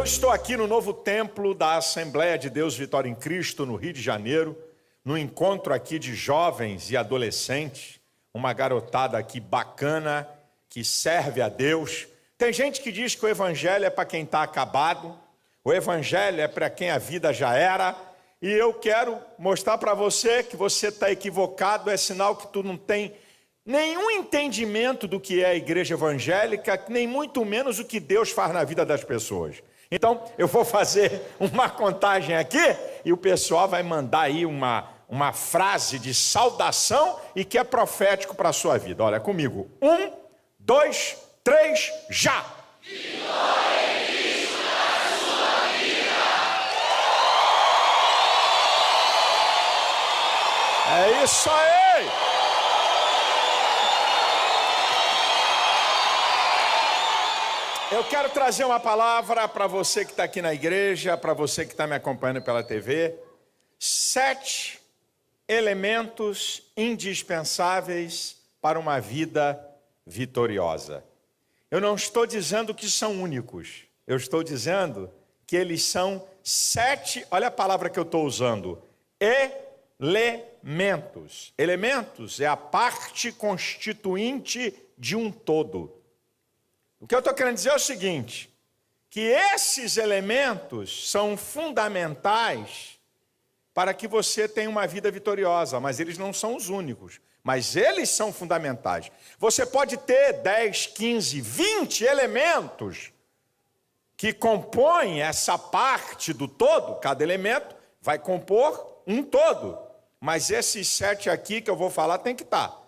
Eu estou aqui no novo templo da Assembleia de Deus Vitória em Cristo, no Rio de Janeiro, no encontro aqui de jovens e adolescentes, uma garotada aqui bacana, que serve a Deus. Tem gente que diz que o evangelho é para quem está acabado, o evangelho é para quem a vida já era, e eu quero mostrar para você que você está equivocado, é sinal que tu não tem nenhum entendimento do que é a igreja evangélica, nem muito menos o que Deus faz na vida das pessoas. Então, eu vou fazer uma contagem aqui e o pessoal vai mandar aí uma frase de saudação e que é profético para a sua vida. Olha comigo. 1, 2, 3, já! Vitória em Cristo na sua vida! É isso aí! Eu quero trazer uma palavra para você que está aqui na igreja, para você que está me acompanhando pela TV. 7 elementos indispensáveis para uma vida vitoriosa. Eu não estou dizendo que são únicos. Eu estou dizendo que eles são 7, olha a palavra que eu estou usando, elementos. Elementos é a parte constituinte de um todo. O que eu estou querendo dizer é o seguinte, que esses elementos são fundamentais para que você tenha uma vida vitoriosa, mas eles não são os únicos, mas eles são fundamentais. Você pode ter 10, 15, 20 elementos que compõem essa parte do todo, cada elemento vai compor um todo, mas esses 7 aqui que eu vou falar tem que estar.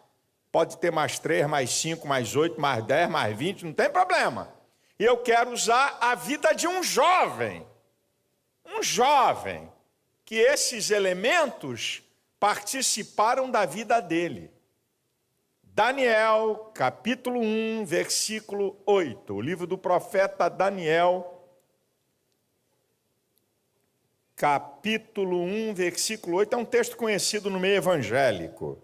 Pode ter mais 3, mais 5, mais 8, mais 10, mais 20, não tem problema. E eu quero usar a vida de um jovem, que esses elementos participaram da vida dele. Daniel, capítulo 1, versículo 8, o livro do profeta Daniel, capítulo 1, versículo 8, é um texto conhecido no meio evangélico.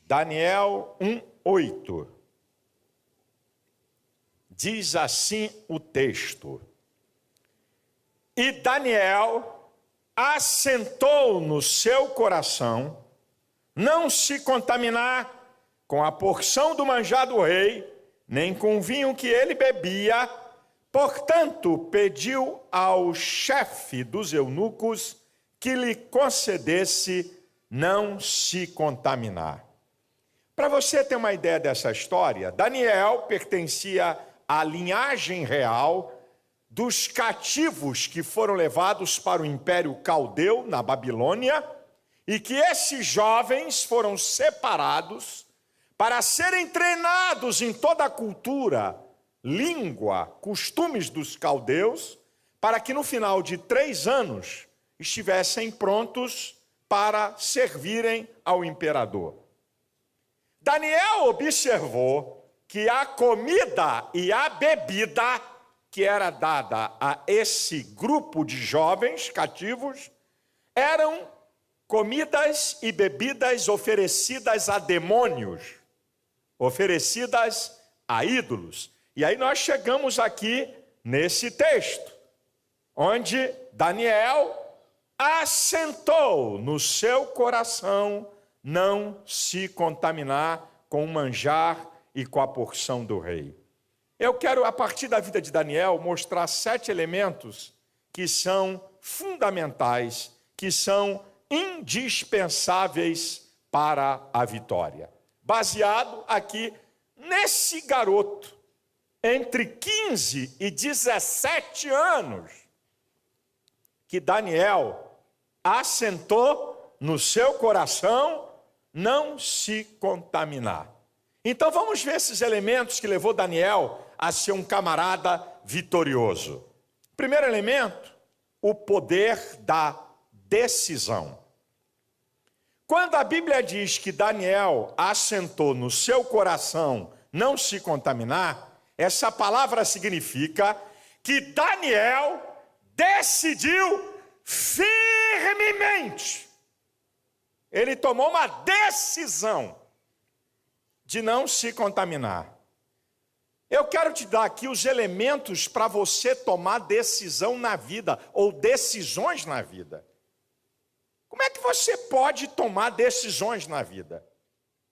Daniel 1:8, diz assim o texto: E Daniel assentou no seu coração não se contaminar com a porção do manjar do rei, nem com o vinho que ele bebia, portanto pediu ao chefe dos eunucos que lhe concedesse não se contaminar. Para você ter uma ideia dessa história, Daniel pertencia à linhagem real dos cativos que foram levados para o Império Caldeu, na Babilônia, e que esses jovens foram separados para serem treinados em toda a cultura, língua, costumes dos caldeus, para que no final de 3 anos estivessem prontos para servirem ao imperador. Daniel observou que a comida e a bebida que era dada a esse grupo de jovens cativos eram comidas e bebidas oferecidas a demônios, oferecidas a ídolos. E aí nós chegamos aqui nesse texto, onde Daniel assentou no seu coração não se contaminar com o manjar e com a porção do rei. Eu quero, a partir da vida de Daniel, mostrar 7 elementos que são fundamentais, que são indispensáveis para a vitória. Baseado aqui nesse garoto, entre 15 e 17 anos, que Daniel assentou no seu coração não se contaminar. Então vamos ver esses elementos que levou Daniel a ser um camarada vitorioso. Primeiro elemento, o poder da decisão. Quando a Bíblia diz que Daniel assentou no seu coração não se contaminar, essa palavra significa que Daniel decidiu firmemente. Ele tomou uma decisão de não se contaminar. Eu quero te dar aqui os elementos para você tomar decisão na vida, ou decisões na vida. Como é que você pode tomar decisões na vida?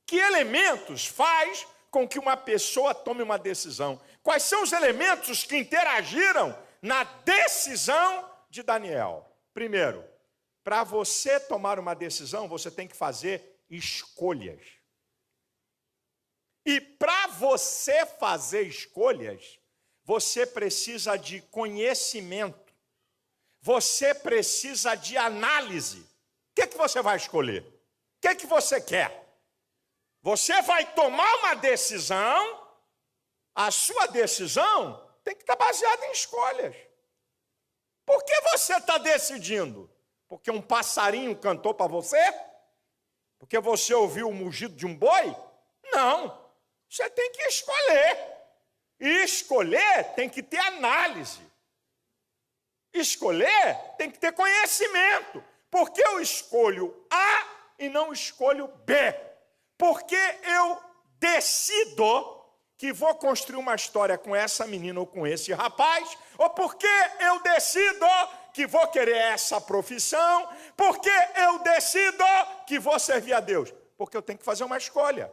Que elementos faz com que uma pessoa tome uma decisão? Quais são os elementos que interagiram na decisão de Daniel? Primeiro, para você tomar uma decisão, você tem que fazer escolhas. E para você fazer escolhas, você precisa de conhecimento. Você precisa de análise. O que você vai escolher? O que você quer? Você vai tomar uma decisão, a sua decisão tem que estar baseada em escolhas. Por que você está decidindo? Porque um passarinho cantou para você? Porque você ouviu o mugido de um boi? Não. Você tem que escolher. E escolher tem que ter análise. Escolher tem que ter conhecimento. Porque eu escolho A e não escolho B? Porque eu decido que vou construir uma história com essa menina ou com esse rapaz? Ou porque eu decido que vou querer essa profissão? Porque eu decido que vou servir a Deus? Porque eu tenho que fazer uma escolha.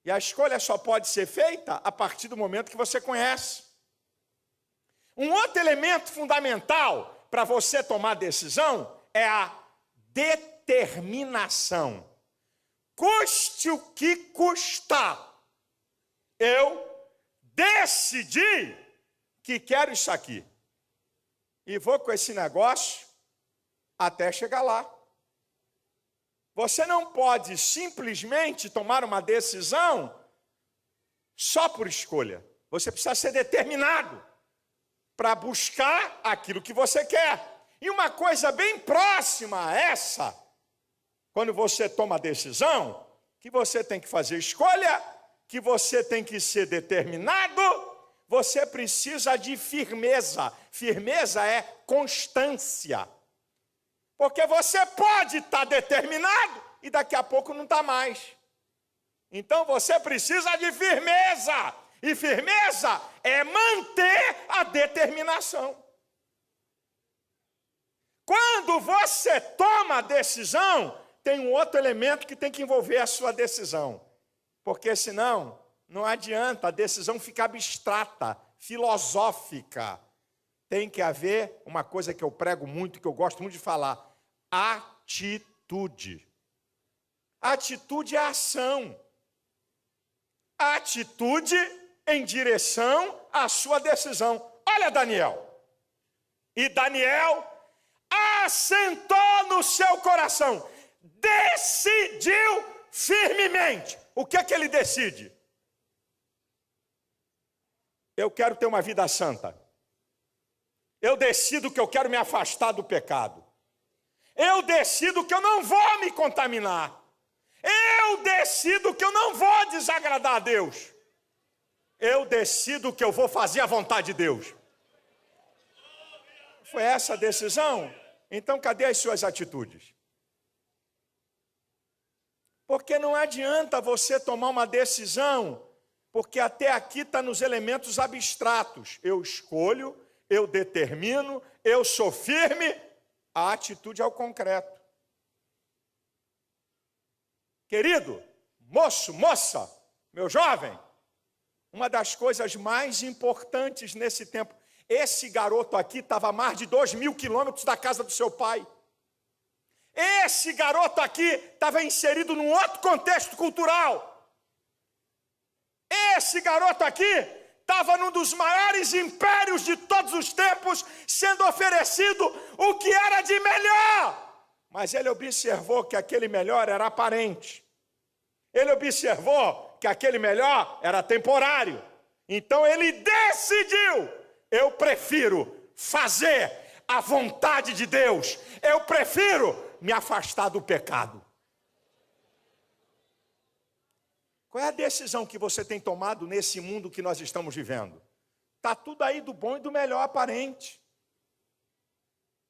E a escolha só pode ser feita a partir do momento que você conhece. Um outro elemento fundamental para você tomar decisão é a determinação. Custe o que custar. Eu decidi que quero isso aqui. E vou com esse negócio até chegar lá. Você não pode simplesmente tomar uma decisão só por escolha. Você precisa ser determinado para buscar aquilo que você quer. E uma coisa bem próxima a essa, quando você toma a decisão, que você tem que fazer escolha, que você tem que ser determinado, você precisa de firmeza. Firmeza é constância. Porque você pode estar determinado e daqui a pouco não está mais. Então você precisa de firmeza. E firmeza é manter a determinação. Quando você toma a decisão, tem um outro elemento que tem que envolver a sua decisão. Porque senão, não adianta, a decisão fica abstrata, filosófica. Tem que haver uma coisa que eu prego muito, que eu gosto muito de falar: atitude. Atitude é ação. Atitude em direção à sua decisão. Olha Daniel. E Daniel assentou no seu coração, decidiu firmemente. O que é que ele decide? Eu quero ter uma vida santa. Eu decido que eu quero me afastar do pecado. Eu decido que eu não vou me contaminar. Eu decido que eu não vou desagradar a Deus. Eu decido que eu vou fazer a vontade de Deus. Foi essa a decisão? Então cadê as suas atitudes? Porque não adianta você tomar uma decisão, porque até aqui está nos elementos abstratos. Eu escolho, eu determino, eu sou firme, a atitude é o concreto. Querido, moço, moça, meu jovem, uma das coisas mais importantes nesse tempo, esse garoto aqui estava a mais de 2.000 quilômetros da casa do seu pai. Esse garoto aqui estava inserido num outro contexto cultural. Esse garoto aqui estava num dos maiores impérios de todos os tempos, sendo oferecido o que era de melhor. Mas ele observou que aquele melhor era aparente. Ele observou que aquele melhor era temporário. Então ele decidiu: eu prefiro fazer a vontade de Deus. Eu prefiro me afastar do pecado. Qual é a decisão que você tem tomado nesse mundo que nós estamos vivendo? Está tudo aí do bom e do melhor aparente.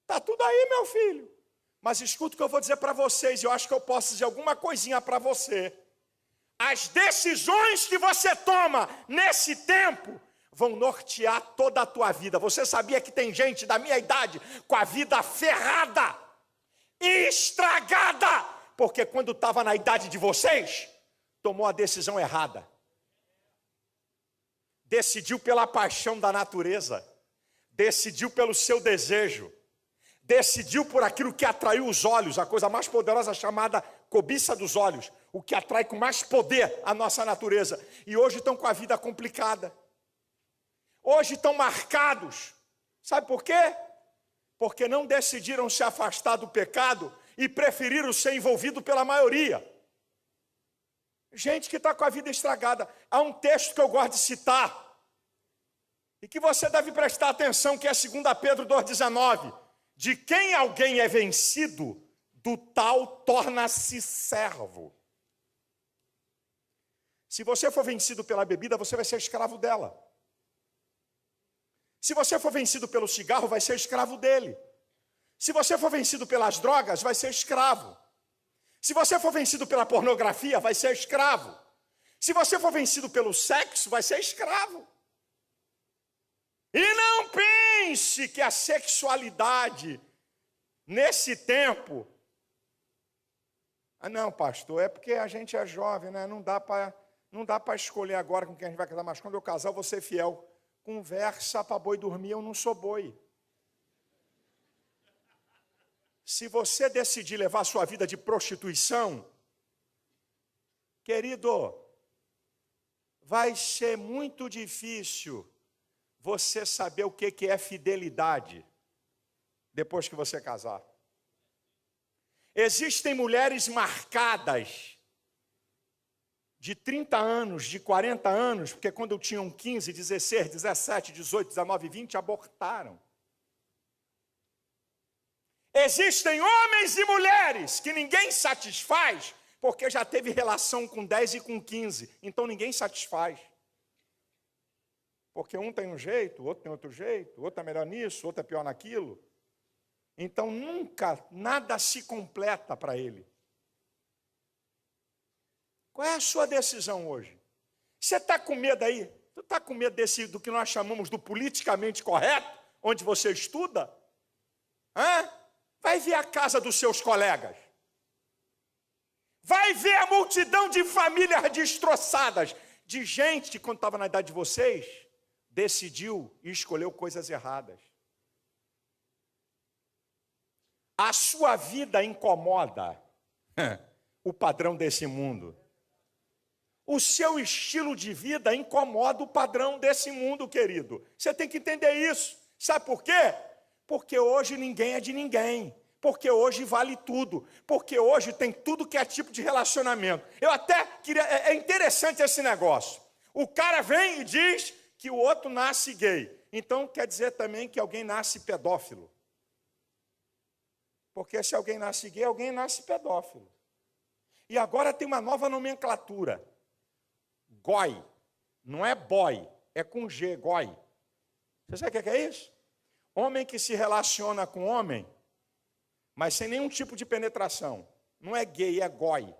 Está tudo aí, meu filho. Mas escuta o que eu vou dizer para vocês, eu acho que eu posso dizer alguma coisinha para você. as decisões que você toma nesse tempo vão nortear toda a tua vida. Você sabia que tem gente da minha idade com a vida ferrada, estragada, porque quando estava na idade de vocês, tomou a decisão errada. Decidiu pela paixão da natureza, decidiu pelo seu desejo, decidiu por aquilo que atraiu os olhos, a coisa mais poderosa chamada cobiça dos olhos, o que atrai com mais poder a nossa natureza. E hoje estão com a vida complicada. Hoje estão marcados. Sabe por quê? Porque não decidiram se afastar do pecado e preferiram ser envolvido pela maioria. Gente que está com a vida estragada. Há um texto que eu gosto de citar e que você deve prestar atenção, que é 2 Pedro 2,19. De quem alguém é vencido, do tal torna-se servo. Se você for vencido pela bebida, você vai ser escravo dela. Se você for vencido pelo cigarro, vai ser escravo dele. Se você for vencido pelas drogas, vai ser escravo. Se você for vencido pela pornografia, vai ser escravo. Se você for vencido pelo sexo, vai ser escravo. E não pense que a sexualidade, nesse tempo... Ah, não, pastor, é porque a gente é jovem, né? Não dá para escolher agora com quem a gente vai casar, mas quando eu casar, eu vou ser fiel. Conversa para boi dormir, eu não sou boi. Se você decidir levar a sua vida de prostituição, querido, vai ser muito difícil você saber o que é fidelidade depois que você casar. Existem mulheres marcadas de 30 anos, de 40 anos, porque quando tinham 15, 16, 17, 18, 19, 20, abortaram. Existem homens e mulheres que ninguém satisfaz, porque já teve relação com 10 e com 15, então ninguém satisfaz. Porque um tem um jeito, o outro tem outro jeito, o outro é melhor nisso, o outro é pior naquilo. Então nunca nada se completa para ele. Qual é a sua decisão hoje? Você está com medo aí? Você está com medo do que nós chamamos do politicamente correto, onde você estuda? Hã? Vai ver a casa dos seus colegas. Vai ver a multidão de famílias destroçadas, de gente que, quando estava na idade de vocês, decidiu e escolheu coisas erradas. A sua vida incomoda o padrão desse mundo. O seu estilo de vida incomoda o padrão desse mundo, querido. Você tem que entender isso. Sabe por quê? Porque hoje ninguém é de ninguém. Porque hoje vale tudo. Porque hoje tem tudo que é tipo de relacionamento. Eu até queria... É interessante esse negócio. O cara vem e diz que o outro nasce gay. Então quer dizer também que alguém nasce pedófilo. Porque se alguém nasce gay, alguém nasce pedófilo. E agora tem uma nova nomenclatura. Goi. Não é boy, é com G, goi. Você sabe o que é isso? Homem que se relaciona com homem, mas sem nenhum tipo de penetração. Não é gay, é goi.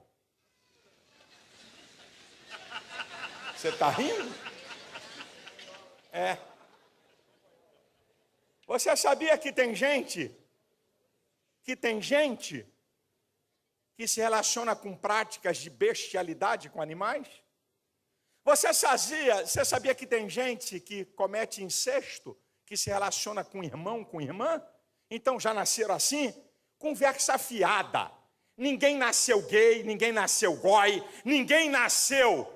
Você está rindo? É. Você sabia que tem gente que se relaciona com práticas de bestialidade com animais? Você sabia que tem gente que comete incesto, que se relaciona com irmão, com irmã? Então já nasceram assim? Conversa fiada. Ninguém nasceu gay, ninguém nasceu goi, ninguém nasceu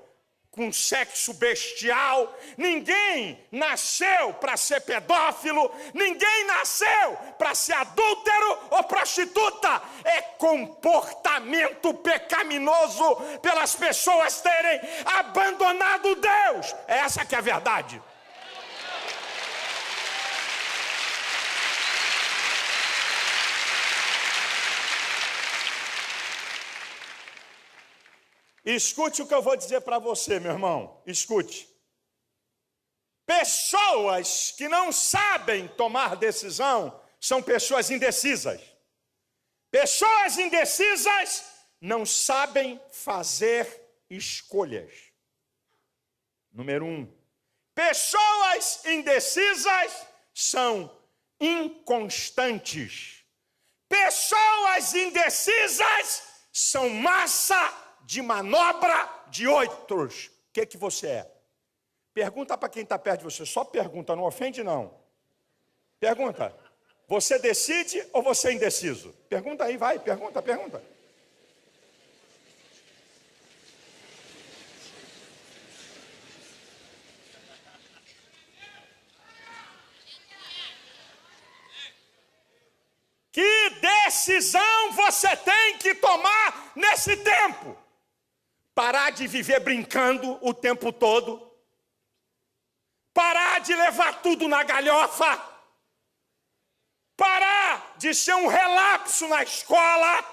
com sexo bestial, ninguém nasceu para ser pedófilo, ninguém nasceu para ser adúltero ou prostituta. É comportamento pecaminoso pelas pessoas terem abandonado Deus. Essa que é a verdade. Escute o que eu vou dizer para você, meu irmão. Escute. Pessoas que não sabem tomar decisão são pessoas indecisas. Pessoas indecisas não sabem fazer escolhas. Número 1. Pessoas indecisas são inconstantes. Pessoas indecisas são massa de manobra de outros. O que você é? Pergunta para quem está perto de você. Só pergunta, não ofende não. Pergunta. Você decide ou você é indeciso? Pergunta aí, vai, pergunta. Que decisão você tem que tomar nesse tempo? Parar de viver brincando o tempo todo. Parar de levar tudo na galhofa. Parar de ser um relapso na escola.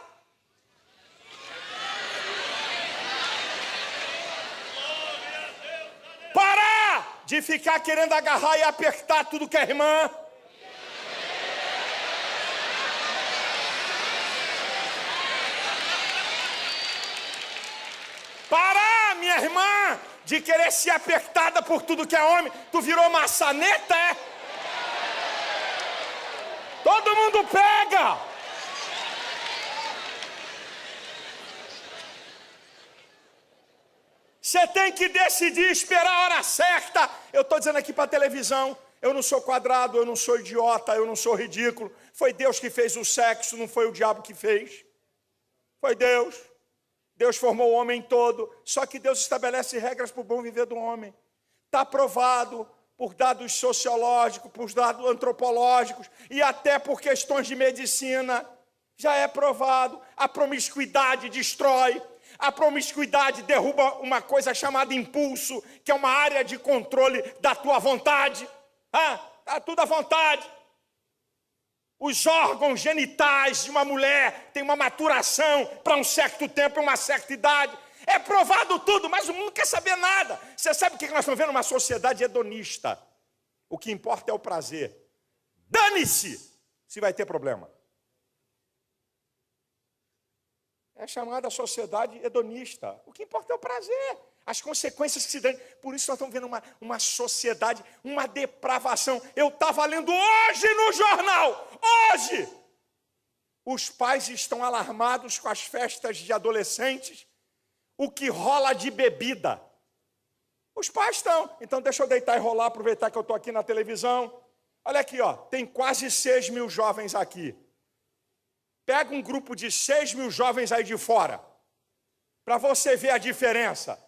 Parar de ficar querendo agarrar e apertar tudo que é irmã. Parar, minha irmã, de querer ser apertada por tudo que é homem. Tu virou maçaneta, é? Todo mundo pega. Você tem que decidir, esperar a hora certa. Eu estou dizendo aqui para a televisão, eu não sou quadrado, eu não sou idiota, eu não sou ridículo. Foi Deus que fez o sexo, não foi o diabo que fez. Foi Deus. Deus formou o homem todo, só que Deus estabelece regras para o bom viver do homem. Está provado por dados sociológicos, por dados antropológicos e até por questões de medicina. Já é provado. A promiscuidade destrói. A promiscuidade derruba uma coisa chamada impulso, que é uma área de controle da tua vontade. Está tudo à vontade. Os órgãos genitais de uma mulher têm uma maturação para um certo tempo, uma certa idade. É provado tudo, mas o mundo não quer saber nada. Você sabe o que nós estamos vendo? Uma sociedade hedonista. O que importa é o prazer. Dane-se se vai ter problema. É chamada sociedade hedonista. O que importa é o prazer. As consequências que se dão. Por isso nós estamos vendo uma sociedade, uma depravação. Eu estava lendo hoje no jornal. Hoje! Os pais estão alarmados com as festas de adolescentes. O que rola de bebida. Os pais estão. Então deixa eu deitar e rolar, aproveitar que eu estou aqui na televisão. Olha aqui, ó, tem quase 6 mil jovens aqui. Pega um grupo de 6 mil jovens aí de fora. Para você ver a diferença.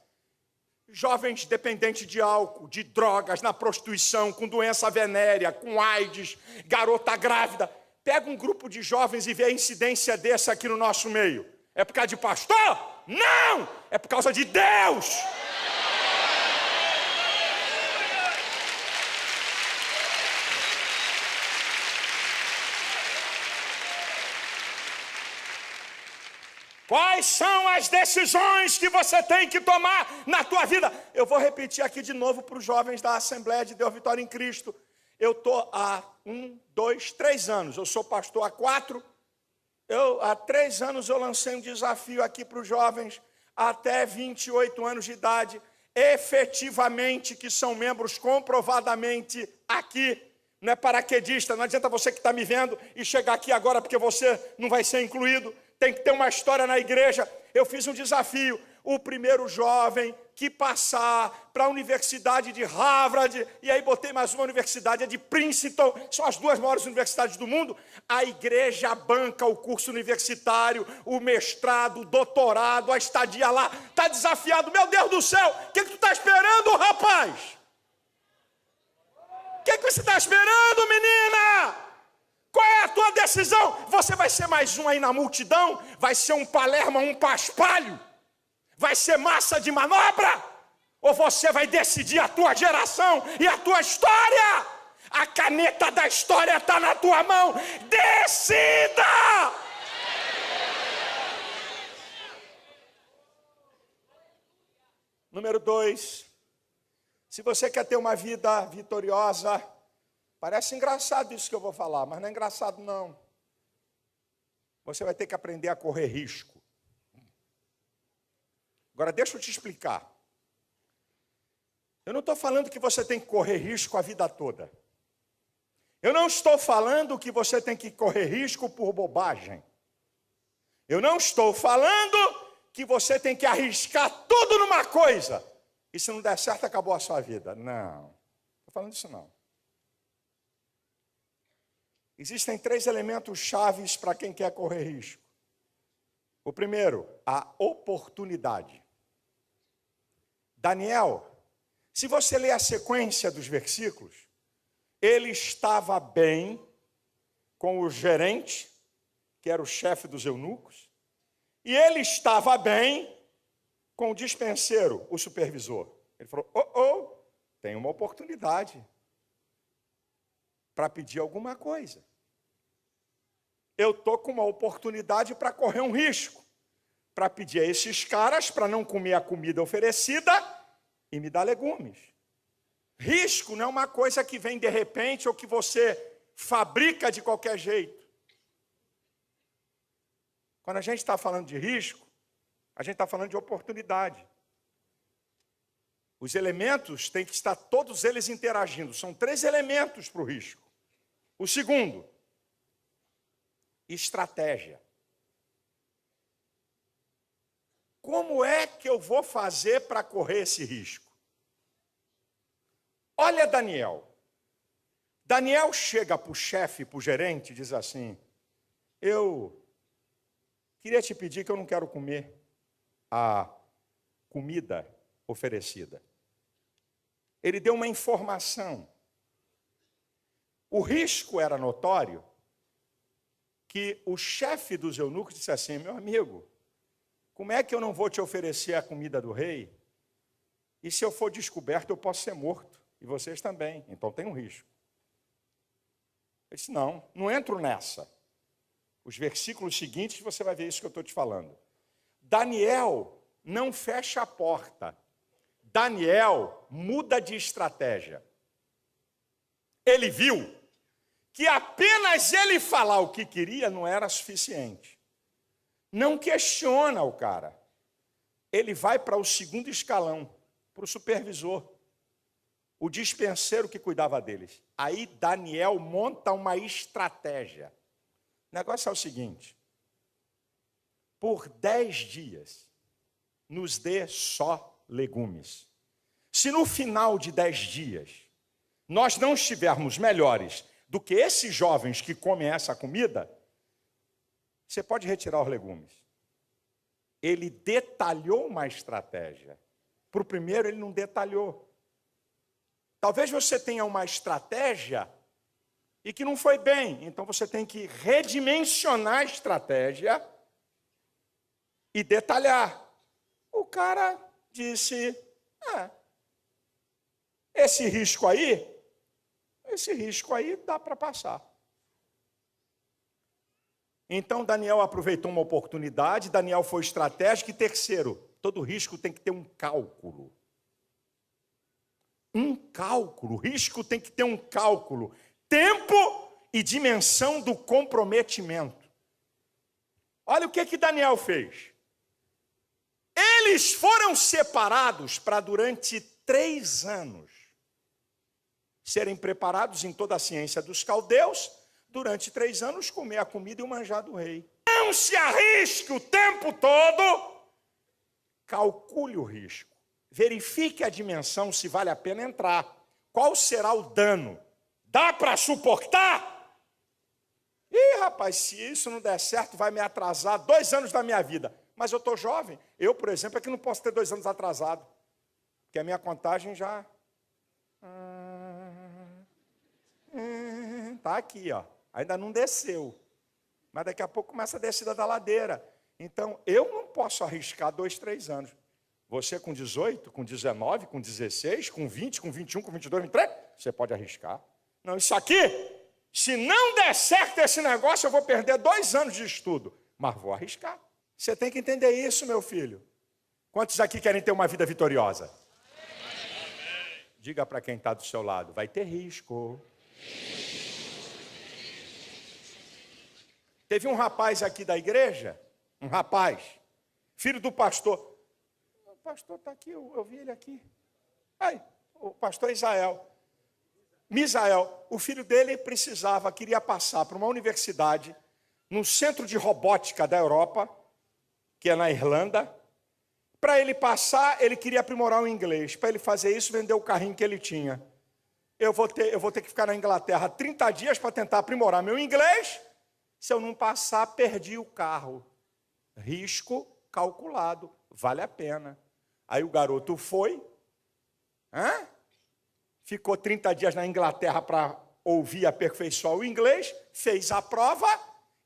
Jovens dependentes de álcool, de drogas, na prostituição, com doença venérea, com AIDS, garota grávida. Pega um grupo de jovens e vê a incidência dessa aqui no nosso meio. É por causa de pastor? Não! É por causa de Deus! Quais são as decisões que você tem que tomar na tua vida? Eu vou repetir aqui de novo para os jovens da Assembleia de Deus Vitória em Cristo. Eu estou há 3 anos. Eu sou pastor há 4. Há 3 anos eu lancei um desafio aqui para os jovens até 28 anos de idade, efetivamente, que são membros comprovadamente aqui. Não é paraquedista, não adianta você que está me vendo e chegar aqui agora porque você não vai ser incluído. Tem que ter uma história na igreja. Eu fiz um desafio. O primeiro jovem que passar para a Universidade de Harvard, e aí botei mais uma universidade, a de Princeton, são as 2 maiores universidades do mundo, a igreja banca o curso universitário, o mestrado, o doutorado, a estadia lá. Está desafiado. Meu Deus do céu, o que tu está esperando, rapaz? O que você está esperando, menina? Qual é a tua decisão? Você vai ser mais um aí na multidão? Vai ser um Palermo, um paspalho? Vai ser massa de manobra? Ou você vai decidir a tua geração e a tua história? A caneta da história está na tua mão. Decida! Número 2. Se você quer ter uma vida vitoriosa, parece engraçado isso que eu vou falar, mas não é engraçado não. Você vai ter que aprender a correr risco. Agora, deixa eu te explicar. Eu não estou falando que você tem que correr risco a vida toda. Eu não estou falando que você tem que correr risco por bobagem. Eu não estou falando que você tem que arriscar tudo numa coisa. E se não der certo, acabou a sua vida. Não, não estou falando isso não. Existem 3 elementos chaves para quem quer correr risco. O primeiro, a oportunidade. Daniel, se você ler a sequência dos versículos, ele estava bem com o gerente, que era o chefe dos eunucos, e ele estava bem com o dispenseiro, o supervisor. Ele falou, tem uma oportunidade para pedir alguma coisa. Eu estou com uma oportunidade para correr um risco, para pedir a esses caras para não comer a comida oferecida e me dar legumes. Risco não é uma coisa que vem de repente ou que você fabrica de qualquer jeito. Quando a gente está falando de risco, a gente está falando de oportunidade. Os elementos têm que estar todos eles interagindo. São 3 elementos para o risco. O segundo, estratégia. Como é que eu vou fazer para correr esse risco? Olha Daniel. Daniel chega para o chefe, para o gerente, e diz assim, eu queria te pedir que eu não quero comer a comida oferecida. Ele deu uma informação. O risco era notório que o chefe dos eunucos disse assim, meu amigo, como é que eu não vou te oferecer a comida do rei? E se eu for descoberto, eu posso ser morto. E vocês também. Então tem um risco. Ele disse, não entro nessa. Os versículos seguintes, você vai ver isso que eu estou te falando. Daniel não fecha a porta. Daniel muda de estratégia. Ele viu que apenas ele falar o que queria não era suficiente. Não questiona o cara. Ele vai para o segundo escalão, para o supervisor, o dispenseiro que cuidava deles. Aí Daniel monta uma estratégia. O negócio é o seguinte, por 10 dias, nos dê só legumes. Se no final de 10 dias, nós não estivermos melhores do que esses jovens que comem essa comida, você pode retirar os legumes. Ele detalhou uma estratégia. Para o primeiro, ele não detalhou. Talvez você tenha uma estratégia e que não foi bem. Então, você tem que redimensionar a estratégia e detalhar. O cara disse, esse risco aí dá para passar. Então, Daniel aproveitou uma oportunidade, Daniel foi estratégico. E terceiro, todo risco tem que ter um cálculo. Risco tem que ter um cálculo. Tempo e dimensão do comprometimento. Olha o que Daniel fez. Eles foram separados para durante 3 anos serem preparados em toda a ciência dos caldeus, durante 3 anos comer a comida e o manjar do rei. Não se arrisque o tempo todo, calcule o risco, verifique a dimensão, se vale a pena entrar, qual será o dano, dá para suportar? Ih, rapaz, se isso não der certo, vai me atrasar 2 anos da minha vida. Mas eu estou jovem. Eu, por exemplo, é que não posso ter 2 anos atrasado. Porque a minha contagem já... Está aqui, ó. Ainda não desceu. Mas daqui a pouco começa a descida da ladeira. Então, eu não posso arriscar 2, 3 anos. Você com 18, com 19, com 16, com 20, com 21, com 22, 23, você pode arriscar. Não, isso aqui, se não der certo esse negócio, eu vou perder 2 anos de estudo. Mas vou arriscar. Você tem que entender isso, meu filho. Quantos aqui querem ter uma vida vitoriosa? Diga para quem está do seu lado, vai ter risco. Teve um rapaz aqui da igreja, filho do pastor. pastor está aqui, eu vi ele aqui. Aí, o pastor Misael, o filho dele queria passar para uma universidade, num centro de robótica da Europa, que é na Irlanda. Para ele passar, ele queria aprimorar o inglês. Para ele fazer isso, vender o carrinho que ele tinha. Eu vou ter que ficar na Inglaterra 30 dias para tentar aprimorar meu inglês. Se eu não passar, perdi o carro. Risco calculado, vale a pena. Aí o garoto foi, ficou 30 dias na Inglaterra para ouvir e aperfeiçoar o inglês, fez a prova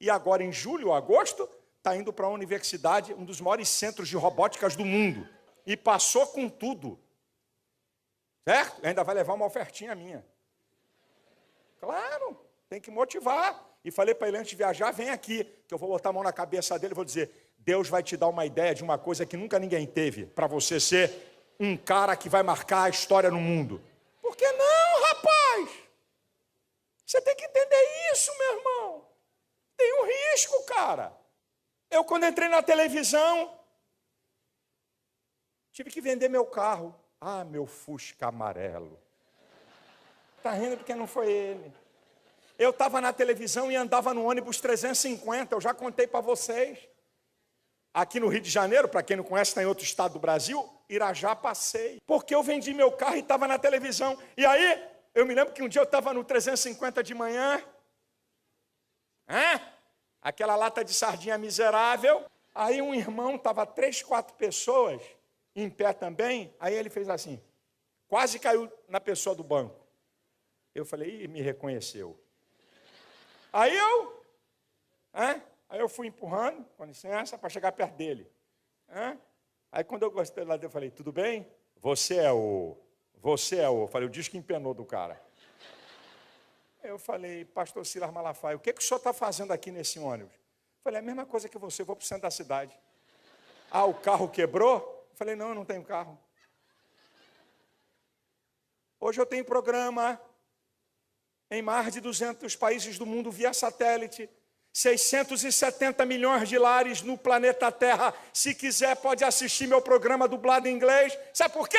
e agora em julho ou agosto está indo para uma universidade, um dos maiores centros de robóticas do mundo. E passou com tudo. Certo? Ainda vai levar uma ofertinha minha. Claro, tem que motivar. E falei para ele antes de viajar, vem aqui, que eu vou botar a mão na cabeça dele e vou dizer, Deus vai te dar uma ideia de uma coisa que nunca ninguém teve, para você ser um cara que vai marcar a história no mundo. Por que não, rapaz? Você tem que entender isso, meu irmão. Tem um risco, cara. Eu, quando entrei na televisão, tive que vender meu carro. Ah, meu Fusca amarelo. Está rindo porque não foi ele. Eu estava na televisão e andava no ônibus 350, eu já contei para vocês. Aqui no Rio de Janeiro, para quem não conhece, está em outro estado do Brasil, Irajá passei. Porque eu vendi meu carro e estava na televisão. E aí, eu me lembro que um dia eu estava no 350 de manhã. Aquela lata de sardinha miserável. Aí um irmão, estava 3, 4 pessoas em pé também. Aí ele fez assim, quase caiu na pessoa do banco. Eu falei, me reconheceu. Aí eu fui empurrando, com licença, para chegar perto dele. Aí quando eu gostei lá dele, eu falei, tudo bem? Você é o... Eu falei, o disco empenou do cara. Eu falei, pastor Silas Malafaia, o que o senhor está fazendo aqui nesse ônibus? Eu falei, a mesma coisa que você, vou para o centro da cidade. Ah, o carro quebrou? Eu falei, não, eu não tenho carro. Hoje eu tenho programa em mais de 200 países do mundo via satélite, 670 milhões de lares no planeta Terra. Se quiser, pode assistir meu programa dublado em inglês. Sabe por quê?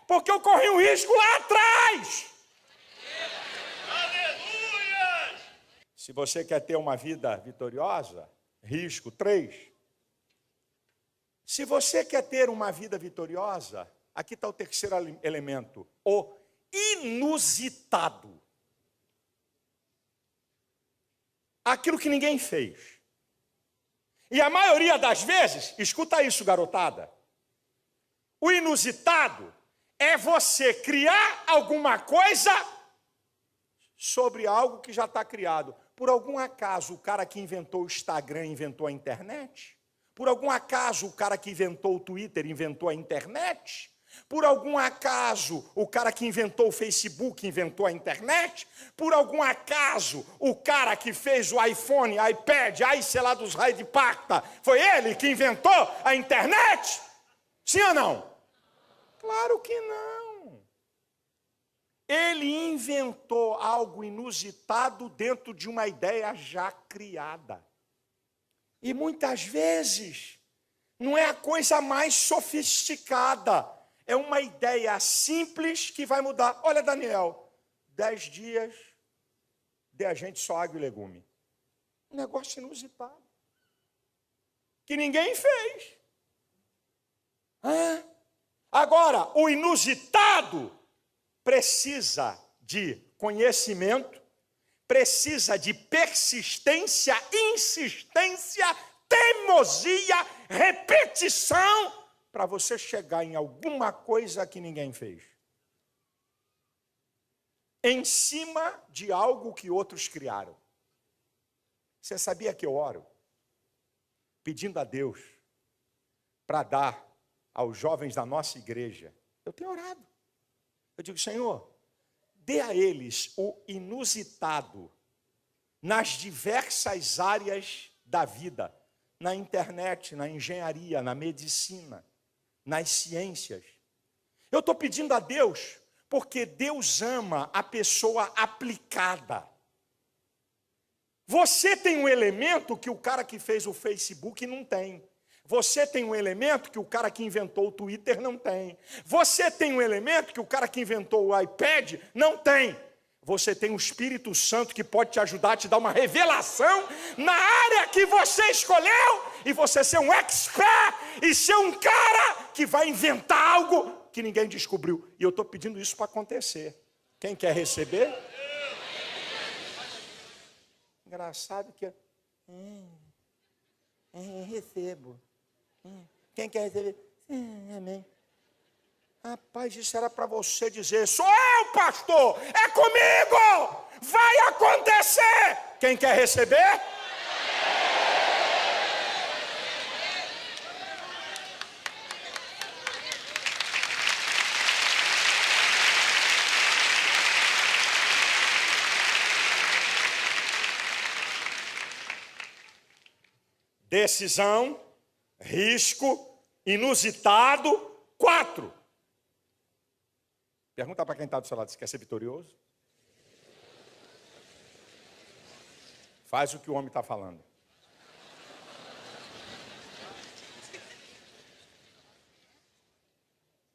Porque eu corri um risco lá atrás. Aleluia! Se você quer ter uma vida vitoriosa, risco 3. Se você quer ter uma vida vitoriosa, aqui está o terceiro elemento, o inusitado. Aquilo que ninguém fez. E a maioria das vezes, escuta isso, garotada, o inusitado é você criar alguma coisa sobre algo que já está criado. Por algum acaso, o cara que inventou o Instagram inventou a internet? Por algum acaso, o cara que inventou o Twitter inventou a internet? Por algum acaso, o cara que inventou o Facebook inventou a internet? Por algum acaso, o cara que fez o iPhone, iPad, sei lá dos raios de pacta, foi ele que inventou a internet? Sim ou não? Claro que não. Ele inventou algo inusitado dentro de uma ideia já criada. E muitas vezes, não é a coisa mais sofisticada. É uma ideia simples que vai mudar. Olha, Daniel, 10 dias dê a gente só água e legume. Um negócio inusitado. Que ninguém fez. Agora, o inusitado precisa de conhecimento, precisa de persistência, insistência, teimosia, repetição, para você chegar em alguma coisa que ninguém fez. Em cima de algo que outros criaram. Você sabia que eu oro? Pedindo a Deus para dar aos jovens da nossa igreja. Eu tenho orado. Eu digo, Senhor, dê a eles o inusitado nas diversas áreas da vida. Na internet, na engenharia, na medicina, nas ciências. Eu estou pedindo a Deus, porque Deus ama a pessoa aplicada. Você tem um elemento que o cara que fez o Facebook não tem. Você tem um elemento que o cara que inventou o Twitter não tem. Você tem um elemento que o cara que inventou o iPad não tem. Você tem o Espírito Santo que pode te ajudar a te dar uma revelação na área que você escolheu e você ser um expert e ser um cara que vai inventar algo que ninguém descobriu. E eu estou pedindo isso para acontecer. Quem quer receber? Engraçado que eu recebo. Quem quer receber? Amém. Rapaz, isso era para você dizer: sou eu, pastor, é comigo, vai acontecer. Quem quer receber? Decisão, risco, inusitado, 4. Pergunta para quem está do seu lado, você quer ser vitorioso? Faz o que o homem está falando.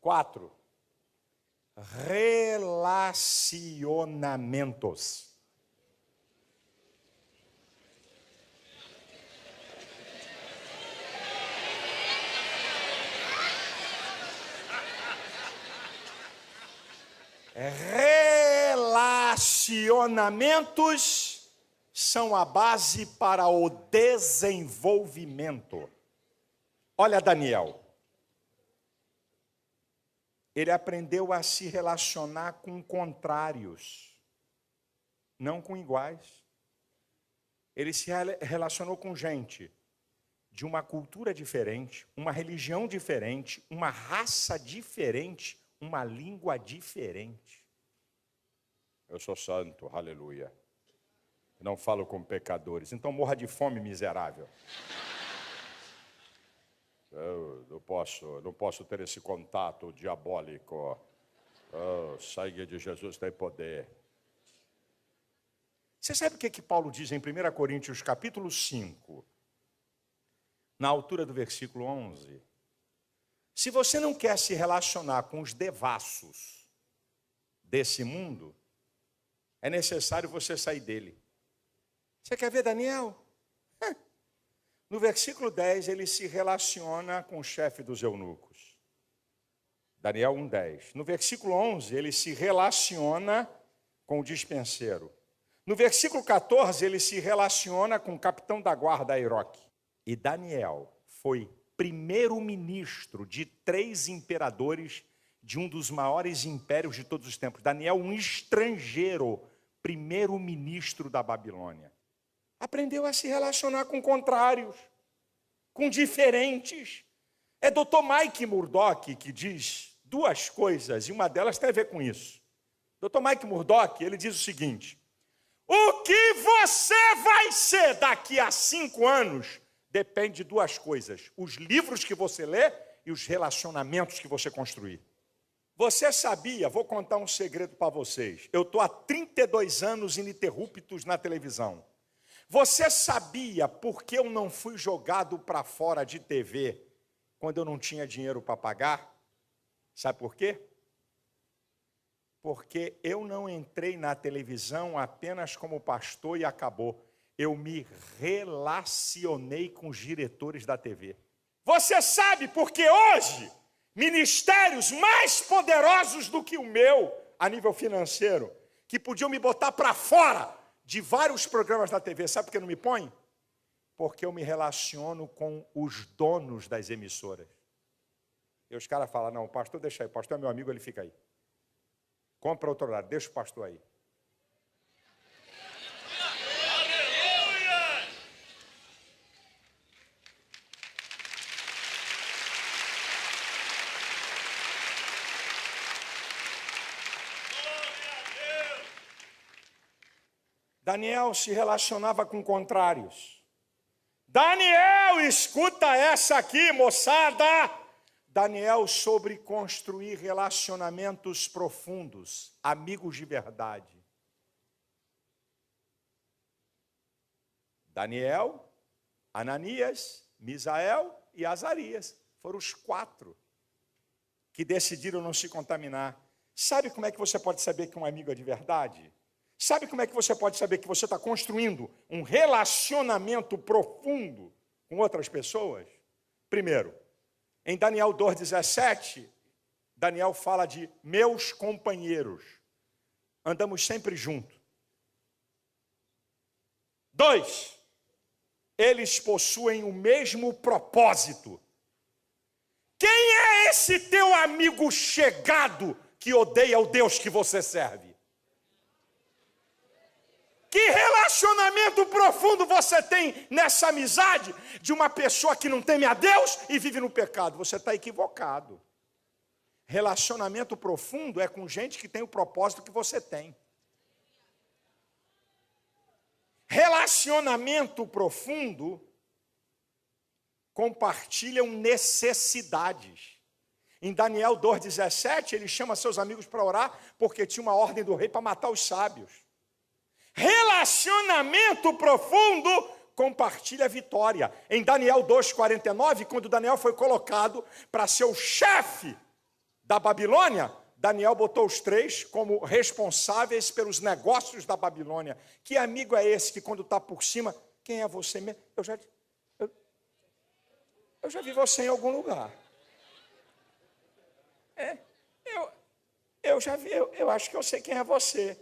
4. Relacionamentos. Relacionamentos são a base para o desenvolvimento. Olha Daniel. Ele aprendeu a se relacionar com contrários, não com iguais. Ele se relacionou com gente de uma cultura diferente, uma religião diferente, uma raça diferente, uma língua diferente. Eu sou santo, aleluia. Não falo com pecadores, então morra de fome, miserável. Eu não posso ter esse contato diabólico. O sangue de Jesus tem poder. Você sabe o que Paulo diz em 1 Coríntios capítulo 5, na altura do versículo 11? Se você não quer se relacionar com os devassos desse mundo, é necessário você sair dele. Você quer ver Daniel? No versículo 10, ele se relaciona com o chefe dos eunucos. Daniel 1:10. No versículo 11, ele se relaciona com o dispenseiro. No versículo 14, ele se relaciona com o capitão da guarda, Airoque. E Daniel foi primeiro-ministro de 3 imperadores de um dos maiores impérios de todos os tempos. Daniel, um estrangeiro, primeiro-ministro da Babilônia. Aprendeu a se relacionar com contrários, com diferentes. É Dr. Mike Murdock que diz 2 coisas, e uma delas tem a ver com isso. Dr. Mike Murdock, ele diz o seguinte: o que você vai ser daqui a 5 anos depende de 2 coisas: os livros que você lê e os relacionamentos que você construir. Você sabia, vou contar um segredo para vocês, eu estou há 32 anos ininterruptos na televisão. Você sabia por que eu não fui jogado para fora de TV quando eu não tinha dinheiro para pagar? Sabe por quê? Porque eu não entrei na televisão apenas como pastor e acabou. Eu me relacionei com os diretores da TV. Você sabe porque hoje, ministérios mais poderosos do que o meu, a nível financeiro, que podiam me botar para fora de vários programas da TV, sabe por que não me põe? Porque eu me relaciono com os donos das emissoras. E os caras falam: não, o pastor deixa aí, o pastor é meu amigo, ele fica aí. Compra outro horário, deixa o pastor aí. Daniel se relacionava com contrários. Daniel, escuta essa aqui, moçada. Daniel sobre construir relacionamentos profundos, amigos de verdade. Daniel, Ananias, Misael e Azarias. Foram os 4 que decidiram não se contaminar. Sabe como é que você pode saber que um amigo é de verdade? Sabe como é que você pode saber que você está construindo um relacionamento profundo com outras pessoas? Primeiro, em Daniel 2,17, Daniel fala de meus companheiros. Andamos sempre juntos. 2, eles possuem o mesmo propósito. Quem é esse teu amigo chegado que odeia o Deus que você serve? Que relacionamento profundo você tem nessa amizade de uma pessoa que não teme a Deus e vive no pecado? Você está equivocado. Relacionamento profundo é com gente que tem o propósito que você tem. Relacionamento profundo compartilham necessidades. Em Daniel 2,17, ele chama seus amigos para orar porque tinha uma ordem do rei para matar os sábios. Relacionamento profundo compartilha a vitória. Em Daniel 2,49, quando Daniel foi colocado para ser o chefe da Babilônia, Daniel botou os 3 como responsáveis pelos negócios da Babilônia. Que amigo é esse que quando está por cima, quem é você mesmo? Eu já vi você em algum lugar. Eu já vi, eu acho que eu sei quem é você.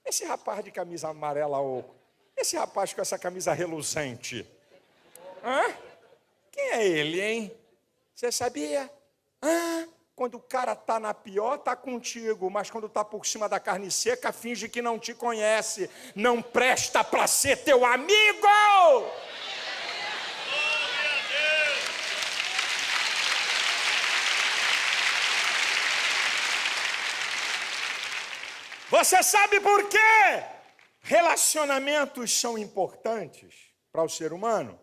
Esse rapaz de camisa amarela oco, esse rapaz com essa camisa reluzente, quem é ele, hein? Você sabia? Quando o cara está na pior, está contigo, mas quando está por cima da carne seca, finge que não te conhece, não presta para ser teu amigo! Você sabe por quê? Relacionamentos são importantes para o ser humano.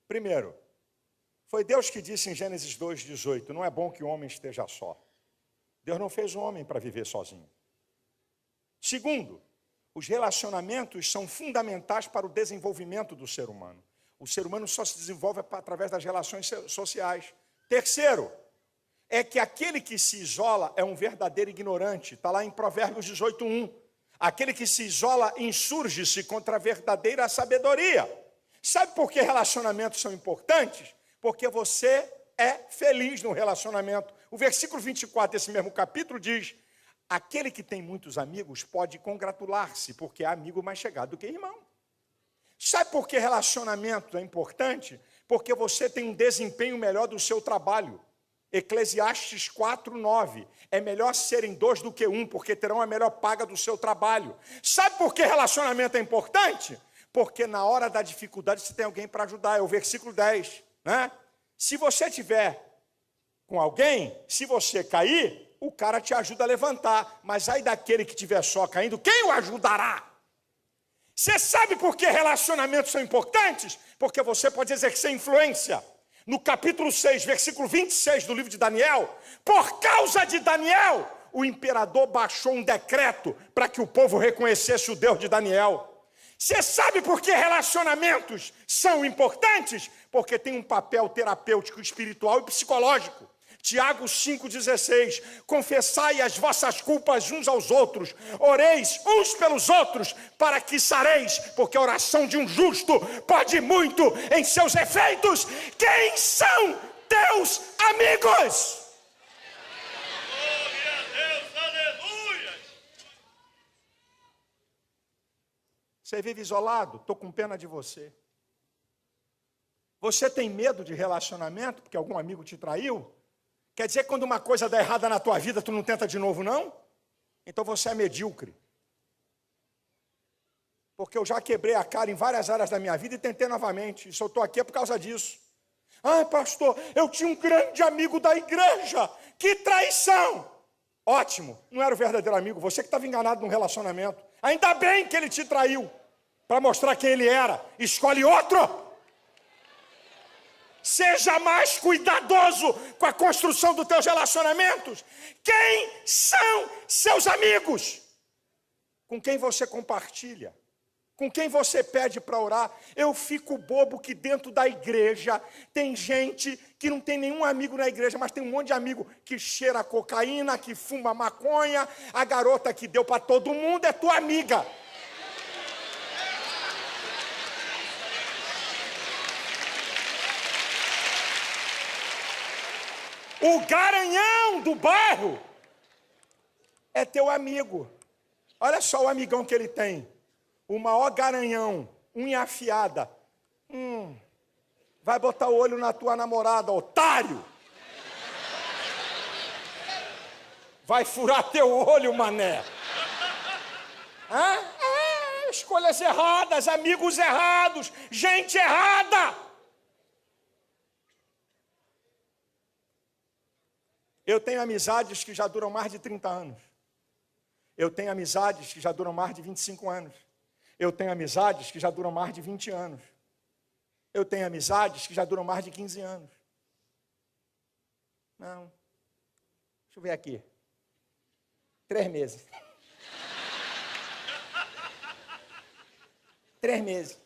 Primeiro, foi Deus que disse em Gênesis 2,18, não é bom que o homem esteja só. Deus não fez o homem para viver sozinho. Segundo, os relacionamentos são fundamentais para o desenvolvimento do ser humano. O ser humano só se desenvolve através das relações sociais. Terceiro, é que aquele que se isola é um verdadeiro ignorante. Está lá em Provérbios 18:1. Aquele que se isola insurge-se contra a verdadeira sabedoria. Sabe por que relacionamentos são importantes? Porque você é feliz no relacionamento. O versículo 24 desse mesmo capítulo diz: aquele que tem muitos amigos pode congratular-se, porque é amigo mais chegado do que irmão. Sabe por que relacionamento é importante? Porque você tem um desempenho melhor do seu trabalho. Eclesiastes 4:9, é melhor serem 2 do que 1, porque terão a melhor paga do seu trabalho. Sabe por que relacionamento é importante? Porque na hora da dificuldade você tem alguém para ajudar, é o versículo 10, né? Se você tiver com alguém, se você cair, o cara te ajuda a levantar, mas aí daquele que estiver só caindo, quem o ajudará? Você sabe por que relacionamentos são importantes? Porque você pode exercer influência. No capítulo 6, versículo 26 do livro de Daniel, por causa de Daniel, o imperador baixou um decreto para que o povo reconhecesse o Deus de Daniel. Você sabe por que relacionamentos são importantes? Porque tem um papel terapêutico, espiritual e psicológico. Tiago 5,16, confessai as vossas culpas uns aos outros, oreis uns pelos outros, para que sareis, porque a oração de um justo pode muito em seus efeitos. Quem são teus amigos? Glória a Deus, aleluia! Você vive isolado? Estou com pena de você. Você tem medo de relacionamento, porque algum amigo te traiu? Quer dizer que quando uma coisa dá errada na tua vida, tu não tenta de novo, não? Então você é medíocre. Porque eu já quebrei a cara em várias áreas da minha vida e tentei novamente. E se eu estou aqui é por causa disso. Ah, pastor, eu tinha um grande amigo da igreja. Que traição! Ótimo, não era o verdadeiro amigo. Você que estava enganado num relacionamento. Ainda bem que ele te traiu. Para mostrar quem ele era. Escolhe outro. Seja mais cuidadoso com a construção dos teus relacionamentos. Quem são seus amigos? Com quem você compartilha? Com quem você pede para orar? Eu fico bobo que dentro da igreja tem gente que não tem nenhum amigo na igreja, mas tem um monte de amigo que cheira cocaína, que fuma maconha. A garota que deu para todo mundo é tua amiga. O garanhão do bairro é teu amigo. Olha só o amigão que ele tem. O maior garanhão, unha afiada. Vai botar o olho na tua namorada, otário. Vai furar teu olho, mané. Escolhas erradas, amigos errados, gente errada. Eu tenho amizades que já duram mais de 30 anos. Eu tenho amizades que já duram mais de 25 anos. Eu tenho amizades que já duram mais de 20 anos. Eu tenho amizades que já duram mais de 15 anos. Não. Deixa eu ver aqui. 3 meses. 3 meses.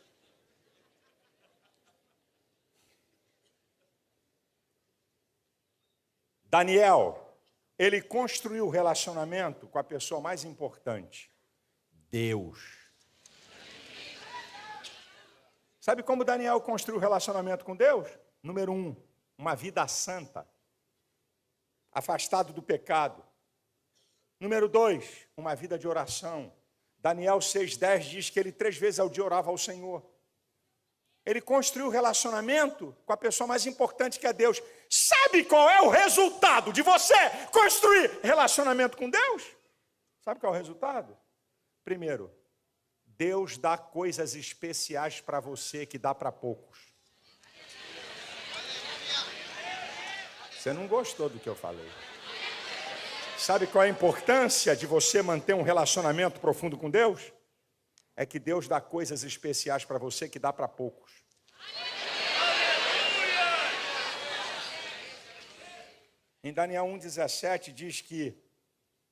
Daniel, ele construiu o relacionamento com a pessoa mais importante, Deus. Sabe como Daniel construiu o relacionamento com Deus? Número 1, uma vida santa, afastado do pecado. Número 2, uma vida de oração. Daniel 6,10 diz que ele 3 vezes ao dia orava ao Senhor. Ele construiu o relacionamento com a pessoa mais importante que é Deus. Sabe qual é o resultado de você construir relacionamento com Deus? Sabe qual é o resultado? Primeiro, Deus dá coisas especiais para você que dá para poucos. Você não gostou do que eu falei. Sabe qual é a importância de você manter um relacionamento profundo com Deus? É que Deus dá coisas especiais para você que dá para poucos. Em Daniel 1,17 diz que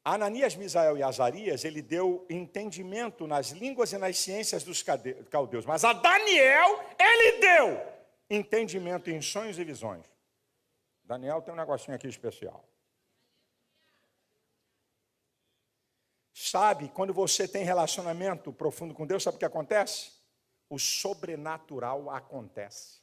Ananias, Misael e Azarias, ele deu entendimento nas línguas e nas ciências dos caldeus. Mas a Daniel, ele deu entendimento em sonhos e visões. Daniel tem um negocinho aqui especial. Sabe, quando você tem relacionamento profundo com Deus, sabe o que acontece? O sobrenatural acontece.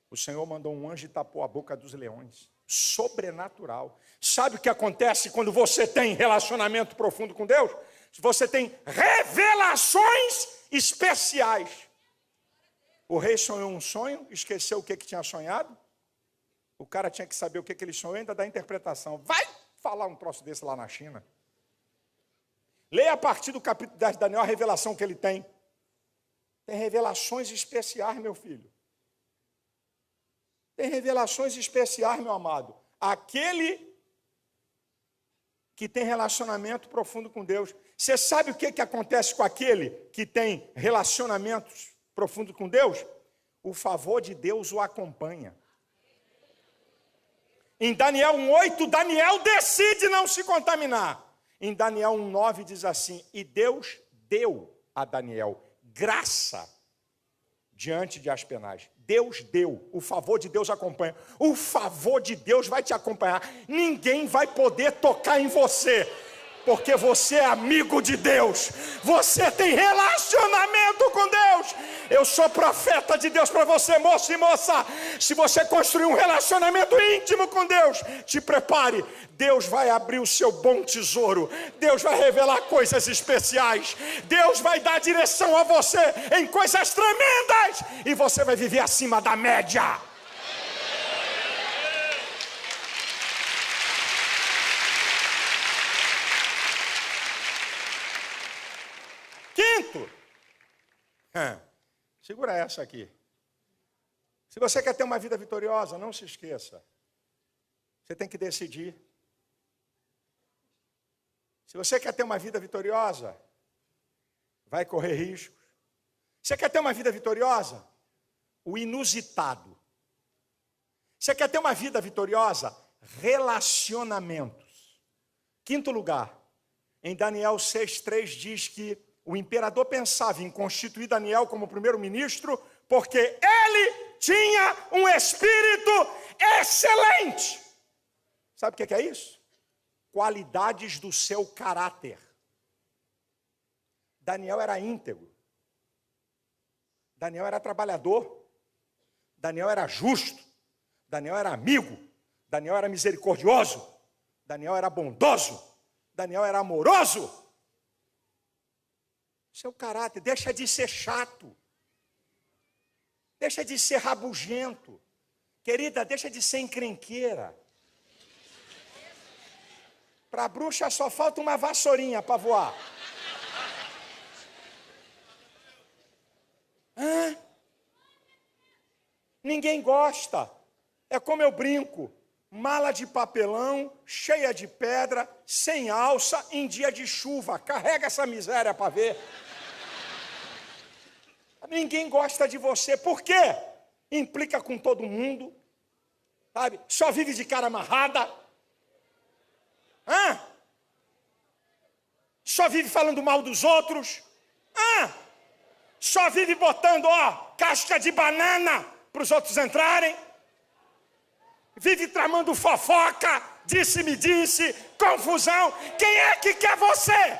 O Senhor mandou um anjo e tapou a boca dos leões. Sobrenatural. Sabe o que acontece quando você tem relacionamento profundo com Deus? Você tem revelações especiais. O rei sonhou um sonho, esqueceu o que tinha sonhado. O cara tinha que saber o que ele sonhou e ainda dar interpretação. Vai falar um troço desse lá na China. Leia a partir do capítulo 10 de Daniel a revelação que ele tem. Tem revelações especiais, meu filho. Tem revelações especiais, meu amado. Aquele que tem relacionamento profundo com Deus. Você sabe o que acontece com aquele que tem relacionamentos profundos com Deus? O favor de Deus o acompanha. Em Daniel 1,8, Daniel decide não se contaminar. Em Daniel 1,9 diz assim: e Deus deu a Daniel graça diante de Aspenaz. Deus deu, o favor de Deus acompanha. O favor de Deus vai te acompanhar. Ninguém vai poder tocar em você, porque você é amigo de Deus. Você tem relacionamento com Deus. Eu sou profeta de Deus para você, moço e moça. Se você construir um relacionamento íntimo com Deus, te prepare. Deus vai abrir o seu bom tesouro. Deus vai revelar coisas especiais. Deus vai dar direção a você em coisas tremendas. E você vai viver acima da média. Quinto. Segura essa aqui. Se você quer ter uma vida vitoriosa, não se esqueça. Você tem que decidir. Se você quer ter uma vida vitoriosa, vai correr riscos. Você quer ter uma vida vitoriosa? O inusitado. Você quer ter uma vida vitoriosa? Relacionamentos. Quinto lugar, em Daniel 6,3 diz que O imperador pensava em constituir Daniel como primeiro-ministro porque ele tinha um espírito excelente. Sabe o que é isso? Qualidades do seu caráter. Daniel era íntegro. Daniel era trabalhador. Daniel era justo. Daniel era amigo. Daniel era misericordioso. Daniel era bondoso. Daniel era amoroso. Seu caráter, deixa de ser chato. Deixa de ser rabugento. Querida, deixa de ser encrenqueira. Para a bruxa só falta uma vassourinha para voar. Ninguém gosta. É como eu brinco. Mala de papelão, cheia de pedra, sem alça, em dia de chuva. Carrega essa miséria para ver. Ninguém gosta de você. Por quê? Implica com todo mundo. Sabe? Só vive de cara amarrada. Só vive falando mal dos outros. Só vive botando, casca de banana para os outros entrarem. Vive tramando fofoca, disse-me disse, confusão. Quem é que quer você?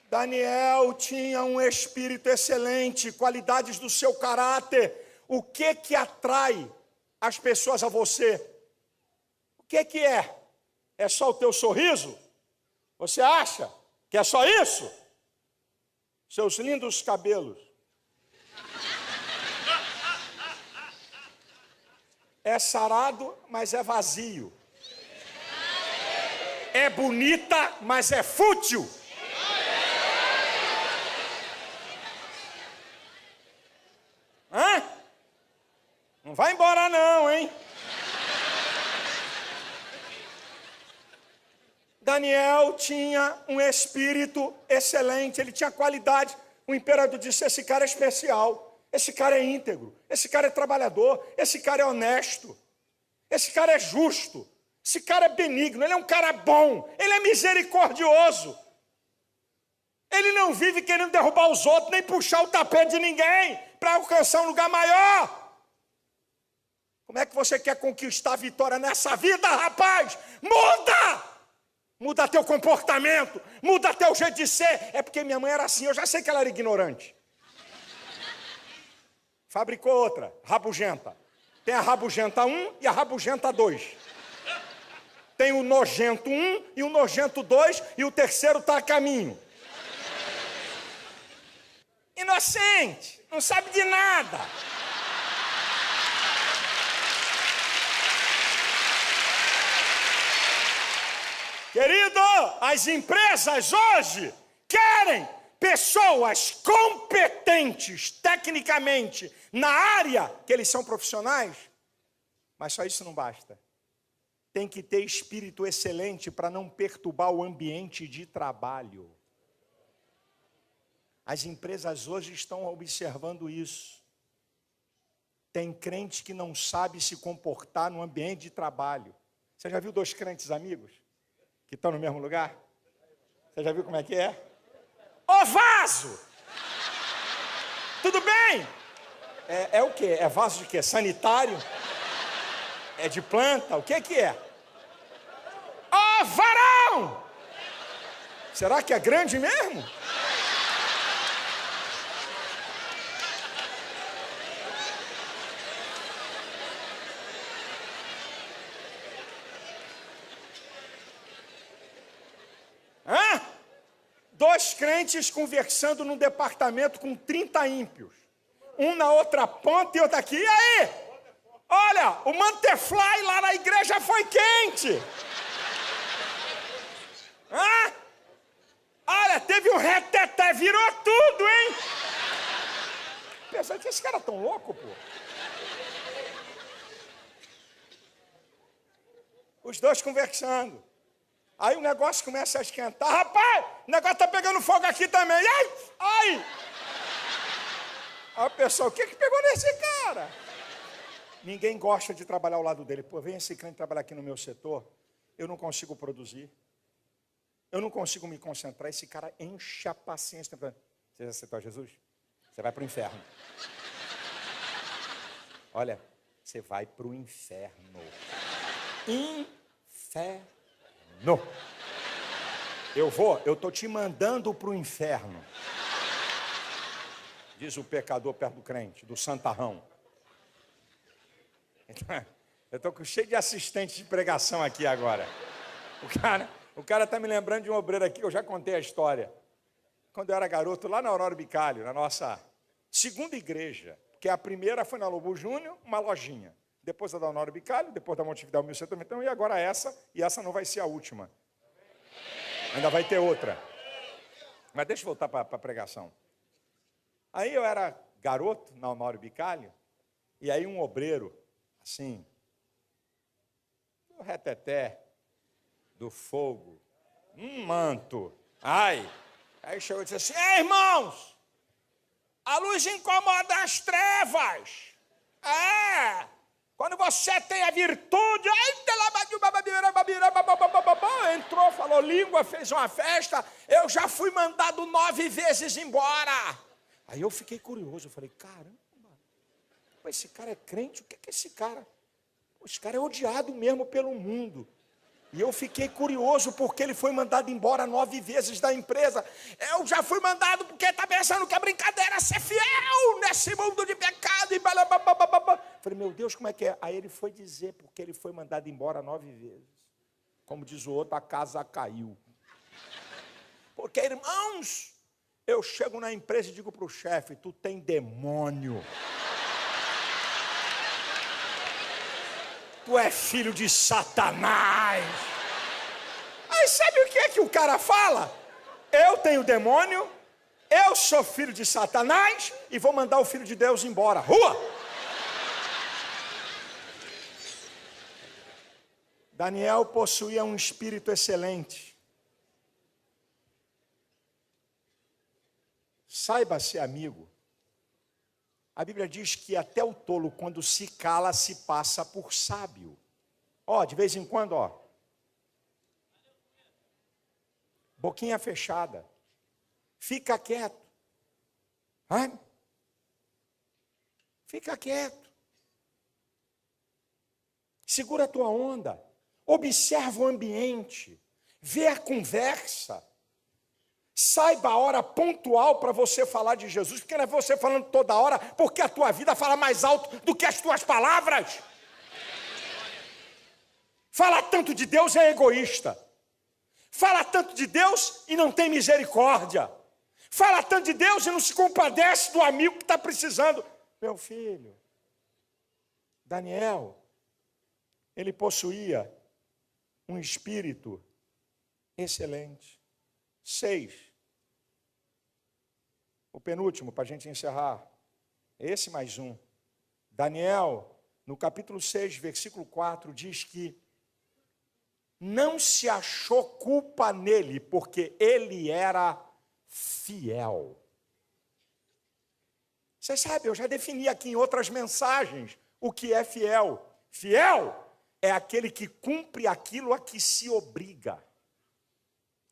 Daniel tinha um espírito excelente, qualidades do seu caráter. O que atrai as pessoas a você? O que é? É só o teu sorriso? Você acha que é só isso? Seus lindos cabelos. É sarado, mas é vazio. É bonita, mas é fútil. Não vai embora não, hein? Daniel tinha um espírito excelente, ele tinha qualidade. O imperador disse, esse cara é especial, esse cara é íntegro, esse cara é trabalhador, esse cara é honesto, esse cara é justo, esse cara é benigno, ele é um cara bom, ele é misericordioso. Ele não vive querendo derrubar os outros, nem puxar o tapete de ninguém para alcançar um lugar maior. Como é que você quer conquistar a vitória nessa vida, rapaz? Muda! Muda teu comportamento, muda teu jeito de ser. É porque minha mãe era assim, eu já sei que ela era ignorante. Fabricou outra, rabugenta. Tem a rabugenta 1 e a rabugenta 2. Tem o nojento 1 e o nojento 2 e o terceiro está a caminho. Inocente, não sabe de nada. Querido, as empresas hoje querem pessoas competentes tecnicamente na área que eles são profissionais, mas só isso não basta. Tem que ter espírito excelente para não perturbar o ambiente de trabalho. As empresas hoje estão observando isso. Tem crente que não sabe se comportar no ambiente de trabalho. Você já viu dois crentes amigos que estão no mesmo lugar? Você já viu como é que é? Ô vaso! Tudo bem? É o quê? É vaso de quê? Sanitário? É de planta? O que é? Ô varão! Será que é grande mesmo? Dois crentes conversando num departamento com 30 ímpios. Um na outra ponta e outro aqui. E aí? Olha, o Mantefly lá na igreja foi quente. Olha, teve um reteté, virou tudo, hein? Pensando que esse cara é tão louco, pô. Os dois conversando. Aí o negócio começa a esquentar. Rapaz, o negócio tá pegando fogo aqui também. Ai! Aí o pessoal, o que pegou nesse cara? Ninguém gosta de trabalhar ao lado dele. Pô, vem esse crente trabalhar aqui no meu setor, eu não consigo produzir. Eu não consigo me concentrar. Esse cara enche a paciência. Você já aceitou Jesus? Você vai para o inferno. Olha, você vai para o inferno. Inferno. Eu estou te mandando para o inferno. Diz o pecador perto do crente, do santarrão. Eu estou cheio de assistentes de pregação aqui agora. O cara está me lembrando de um obreiro aqui, eu já contei a história. Quando eu era garoto, lá na Aurora Bicalho, na nossa segunda igreja, porque a primeira foi na Lobo Júnior, uma lojinha. Depois a da Aurora Bicalho, depois da Montevidéu 1100, então, e agora essa, e essa não vai ser a última. Ainda vai ter outra. Mas deixa eu voltar para a pregação. Aí eu era garoto na Aurora Bicalho, e aí um obreiro, assim, o reteté do fogo, um manto, aí chegou e disse assim: ei, irmãos, a luz incomoda as trevas, quando você tem a virtude, entrou, falou língua, fez uma festa, eu já fui mandado 9 vezes embora. Aí eu fiquei curioso, eu falei, caramba, esse cara é crente, o que é esse cara? Esse cara é odiado mesmo pelo mundo. E eu fiquei curioso porque ele foi mandado embora 9 vezes da empresa. Eu já fui mandado porque está pensando que é brincadeira ser fiel nesse mundo de pecado. E falei, meu Deus, como é que é? Aí ele foi dizer porque ele foi mandado embora 9 vezes. Como diz o outro, a casa caiu. Porque, irmãos, eu chego na empresa e digo para o chefe, tu tem demônio. Tu é filho de Satanás. Aí sabe o que é que o cara fala? Eu tenho demônio, eu sou filho de Satanás e vou mandar o filho de Deus embora. Rua! Daniel possuía um espírito excelente. Saiba ser amigo. A Bíblia diz que até o tolo, quando se cala, se passa por sábio. De vez em quando, boquinha fechada. Fica quieto. Fica quieto. Segura a tua onda. Observa o ambiente. Vê a conversa. Saiba a hora pontual para você falar de Jesus, porque não é você falando toda hora, porque a tua vida fala mais alto do que as tuas palavras. Falar tanto de Deus é egoísta. Fala tanto de Deus e não tem misericórdia. Fala tanto de Deus e não se compadece do amigo que está precisando. Meu filho, Daniel, ele possuía um espírito excelente. 6. O penúltimo, para a gente encerrar. Esse mais um. Daniel, no capítulo 6, versículo 4, diz que não se achou culpa nele, porque ele era fiel. Você sabe, eu já defini aqui em outras mensagens o que é fiel. Fiel é aquele que cumpre aquilo a que se obriga.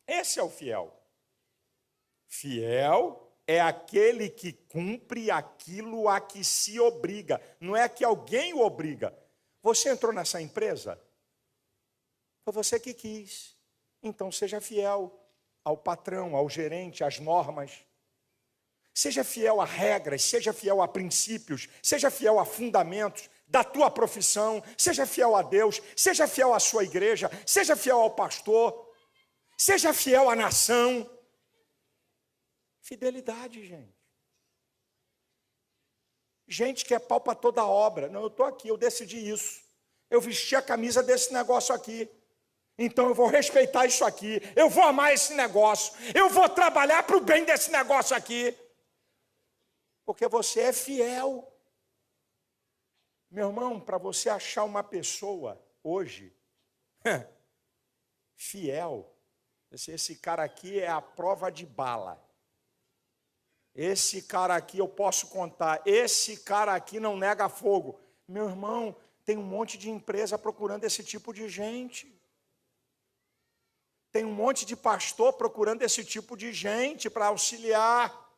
Esse é o fiel. Fiel é aquele que cumpre aquilo a que se obriga. Não é que alguém o obriga. Você entrou nessa empresa? Foi você que quis. Então seja fiel ao patrão, ao gerente, às normas. Seja fiel a regras, seja fiel a princípios, seja fiel a fundamentos da tua profissão, seja fiel a Deus, seja fiel à sua igreja, seja fiel ao pastor. Seja fiel à nação. Fidelidade, gente. Gente que é pau para toda obra. Não, eu estou aqui, eu decidi isso. Eu vesti a camisa desse negócio aqui. Então eu vou respeitar isso aqui. Eu vou amar esse negócio. Eu vou trabalhar para o bem desse negócio aqui. Porque você é fiel. Meu irmão, para você achar uma pessoa hoje fiel, esse cara aqui é a prova de bala. Esse cara aqui eu posso contar. Esse cara aqui não nega fogo. Meu irmão, tem um monte de empresa procurando esse tipo de gente. Tem um monte de pastor procurando esse tipo de gente para auxiliar.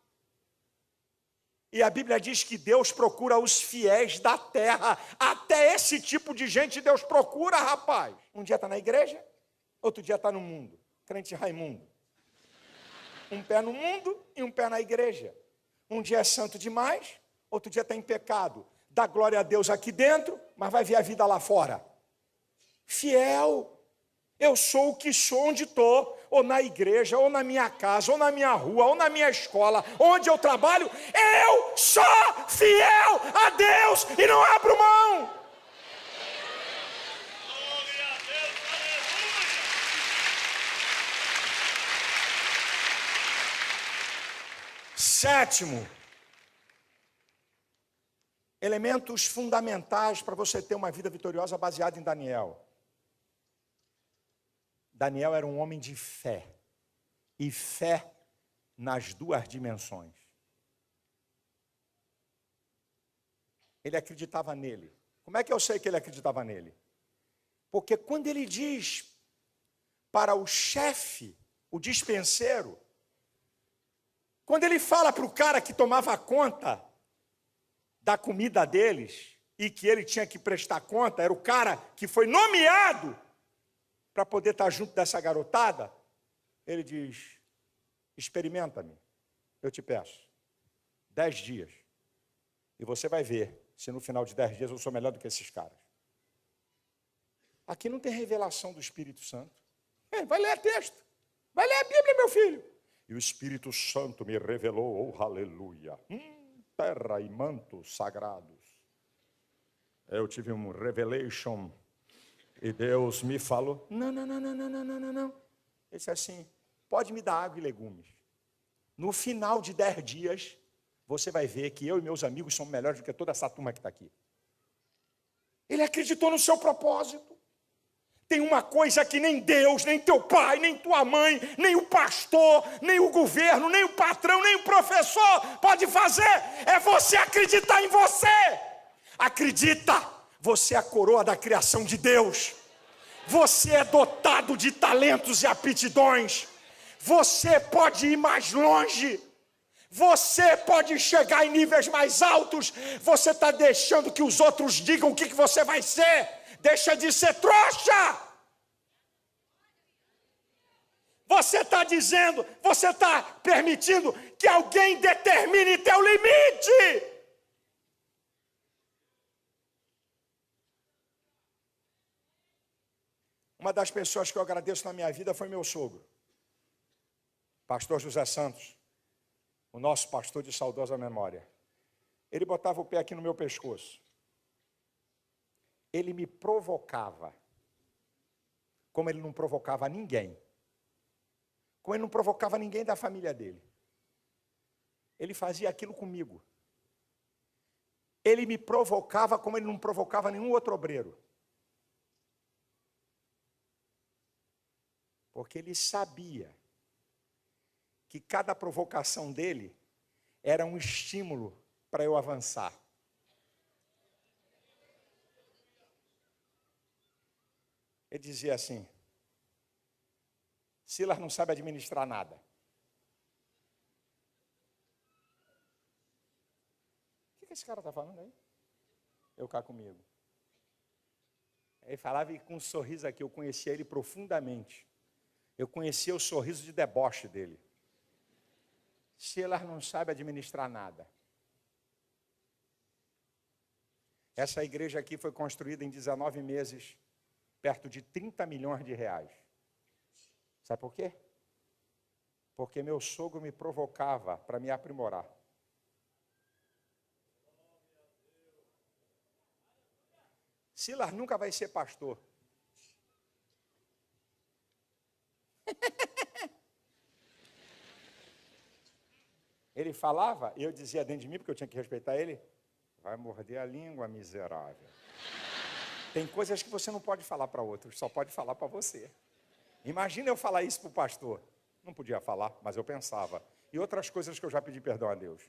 E a Bíblia diz que Deus procura os fiéis da terra. Até esse tipo de gente Deus procura, rapaz. Um dia está na igreja, outro dia está no mundo. Crente Raimundo. Um pé no mundo e um pé na igreja. Um dia é santo demais, outro dia está em pecado. Dá glória a Deus aqui dentro, mas vai ver a vida lá fora. Fiel. Eu sou o que sou onde estou, ou na igreja, ou na minha casa, ou na minha rua, ou na minha escola, onde eu trabalho. Eu sou fiel a Deus e não abro mão. Glória a Deus, aleluia. Sétimo, elementos fundamentais para você ter uma vida vitoriosa baseada em Daniel. Daniel era um homem de fé, e fé nas duas dimensões. Ele acreditava nele. Como é que eu sei que ele acreditava nele? Porque quando ele diz para o chefe, o dispenseiro, quando ele fala para o cara que tomava conta da comida deles, e que ele tinha que prestar conta, era o cara que foi nomeado para poder estar junto dessa garotada, ele diz, experimenta-me, eu te peço, 10 dias, e você vai ver se no final de 10 dias eu sou melhor do que esses caras. Aqui não tem revelação do Espírito Santo. Vai ler texto, vai ler a Bíblia, meu filho. E o Espírito Santo me revelou, oh aleluia, terra e mantos sagrados. Eu tive um revelation. E Deus me falou, não. Ele disse assim, pode me dar água e legumes. No final de 10 dias, você vai ver que eu e meus amigos somos melhores do que toda essa turma que está aqui. Ele acreditou no seu propósito. Tem uma coisa que nem Deus, nem teu pai, nem tua mãe, nem o pastor, nem o governo, nem o patrão, nem o professor pode fazer. É você acreditar em você. Acredita. Você é a coroa da criação de Deus. Você é dotado de talentos e aptidões. Você pode ir mais longe. Você pode chegar em níveis mais altos. Você está deixando que os outros digam o que você vai ser. Deixa de ser trouxa. Você está dizendo, você está permitindo que alguém determine teu limite. Uma das pessoas que eu agradeço na minha vida foi meu sogro, pastor José Santos, o nosso pastor de saudosa memória. Ele botava o pé aqui no meu pescoço. Ele me provocava, como ele não provocava ninguém. Como ele não provocava ninguém da família dele. Ele fazia aquilo comigo. Ele me provocava como ele não provocava nenhum outro obreiro. Porque ele sabia que cada provocação dele era um estímulo para eu avançar. Ele dizia assim, Silas não sabe administrar nada. O que esse cara está falando aí? Eu cá comigo. Ele falava e com um sorriso aqui, eu conhecia ele profundamente. Eu conhecia o sorriso de deboche dele. Silas não sabe administrar nada. Essa igreja aqui foi construída em 19 meses, perto de 30 milhões de reais. Sabe por quê? Porque meu sogro me provocava para me aprimorar. Silas nunca vai ser pastor. Ele falava, e eu dizia dentro de mim, porque eu tinha que respeitar ele, vai morder a língua, miserável. Tem coisas que você não pode falar para outros, só pode falar para você. Imagina eu falar isso para o pastor. Não podia falar, mas eu pensava. e outras coisas que eu já pedi perdão a Deus.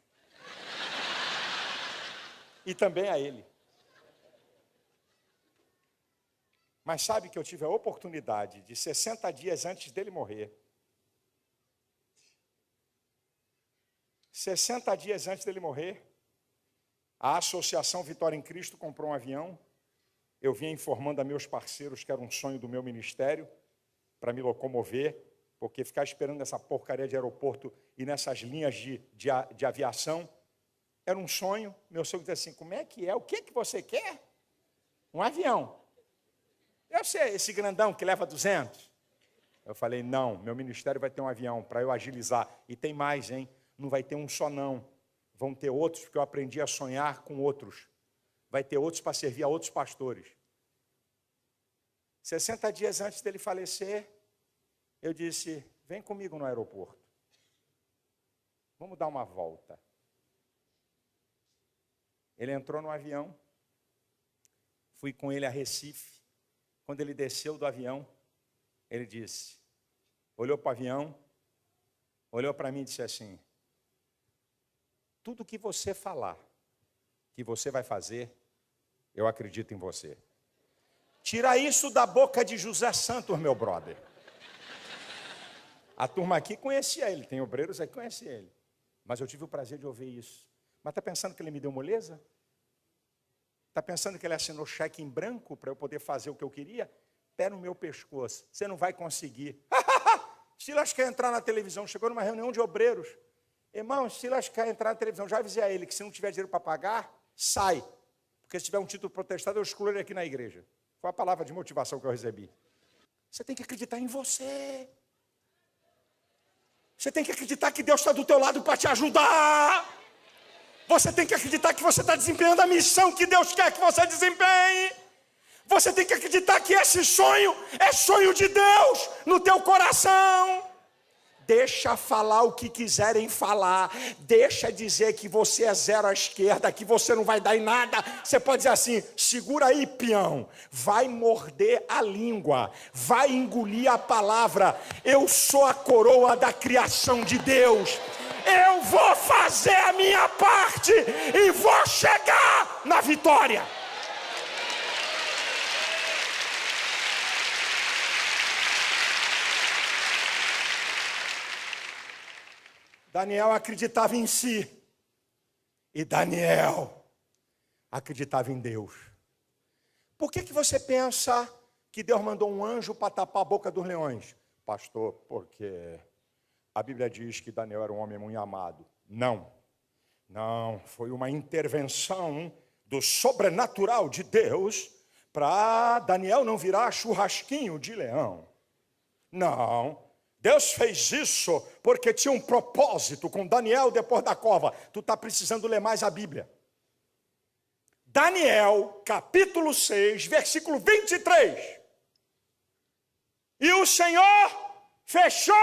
E também a ele. Mas sabe que eu tive a oportunidade de 60 dias antes dele morrer, 60 dias antes dele morrer, a Associação Vitória em Cristo comprou um avião. Eu vinha informando a meus parceiros que era um sonho do meu ministério para me locomover, porque ficar esperando essa porcaria de aeroporto e nessas linhas de aviação era um sonho. Meu sogro disse assim, como é que é? O que você quer? Um avião. Deve ser esse grandão que leva 200. Eu falei, não, meu ministério vai ter um avião para eu agilizar. E tem mais, hein? Não vai ter um só não. Vão ter outros, porque eu aprendi a sonhar com outros. Vai ter outros para servir a outros pastores. 60 dias antes dele falecer, eu disse, vem comigo no aeroporto. Vamos dar uma volta. Ele entrou no avião, fui com ele a Recife. Quando ele desceu do avião, ele disse, olhou para o avião, olhou para mim e disse assim, tudo que você falar, que você vai fazer, eu acredito em você. Tira isso da boca de José Santos, meu brother. A turma aqui conhecia ele, tem obreiros aí que conhecem ele. Mas eu tive o prazer de ouvir isso. Mas está pensando que ele me deu moleza? Está pensando que ele assinou cheque em branco para eu poder fazer o que eu queria? Pé no meu pescoço, você não vai conseguir. Silas quer entrar na televisão, chegou numa reunião de obreiros. Irmão, Silas quer entrar na televisão, já avisei a ele que se não tiver dinheiro para pagar, sai. Porque se tiver um título protestado, eu excluo ele aqui na igreja. Foi a palavra de motivação que eu recebi. Você tem que acreditar em você. Você tem que acreditar que Deus está do teu lado para te ajudar. Você tem que acreditar que você está desempenhando a missão que Deus quer que você desempenhe. Você tem que acreditar que esse sonho é sonho de Deus no teu coração. Deixa falar o que quiserem falar. Deixa dizer que você é zero à esquerda, que você não vai dar em nada. Você pode dizer assim, segura aí, peão. Vai morder a língua. Vai engolir a palavra. Eu sou a coroa da criação de Deus. Eu vou fazer a minha parte e vou chegar na vitória. Daniel acreditava em si. E Daniel acreditava em Deus. Por que você pensa que Deus mandou um anjo para tapar a boca dos leões? Pastor, porque a Bíblia diz que Daniel era um homem muito amado. Não, foi uma intervenção do sobrenatural de Deus para Daniel não virar churrasquinho de leão. Não. Deus fez isso porque tinha um propósito com Daniel depois da cova. Tu está precisando ler mais a Bíblia. Daniel, capítulo 6, versículo 23. E o Senhor fechou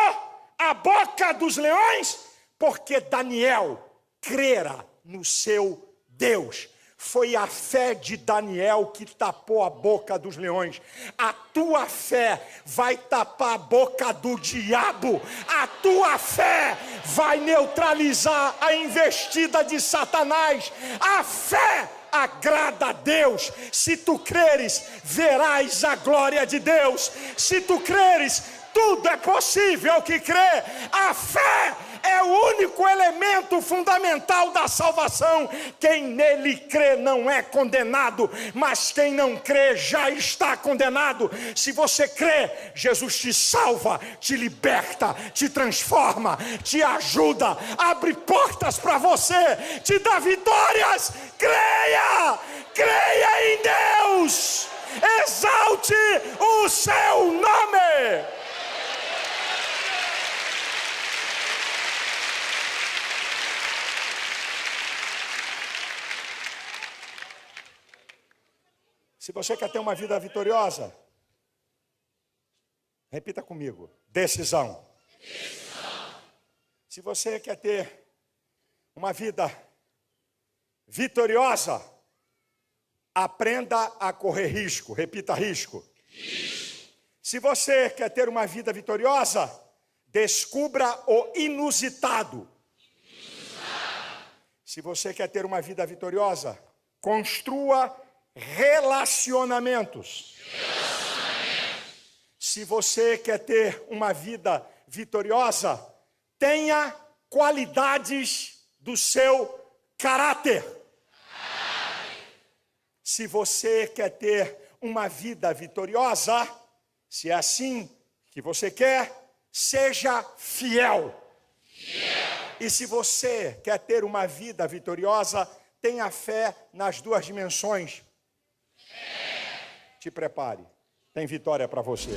a boca dos leões porque Daniel crera no seu Deus. Foi a fé de Daniel que tapou a boca dos leões. A tua fé vai tapar a boca do diabo. A tua fé vai neutralizar a investida de Satanás. A fé agrada a Deus. Se tu creres, verás a glória de Deus. Se tu creres, tudo é possível que crê. A fé é o único elemento fundamental da salvação. Quem nele crê não é condenado, mas quem não crê já está condenado. Se você crê, Jesus te salva, te liberta, te transforma, te ajuda, abre portas para você, te dá vitórias. Creia em Deus, exalte o seu nome. Se você quer ter uma vida vitoriosa, repita comigo, decisão. Se você quer ter uma vida vitoriosa, aprenda a correr risco. Repita, risco. Se você quer ter uma vida vitoriosa, Descubra o inusitado. Se você quer ter uma vida vitoriosa, construa relacionamentos. Se você quer ter uma vida vitoriosa, tenha qualidades do seu caráter. Se você quer ter uma vida vitoriosa, se é assim que você quer, seja fiel. E se você quer ter uma vida vitoriosa, tenha fé nas duas dimensões. Te prepare, tem vitória para você.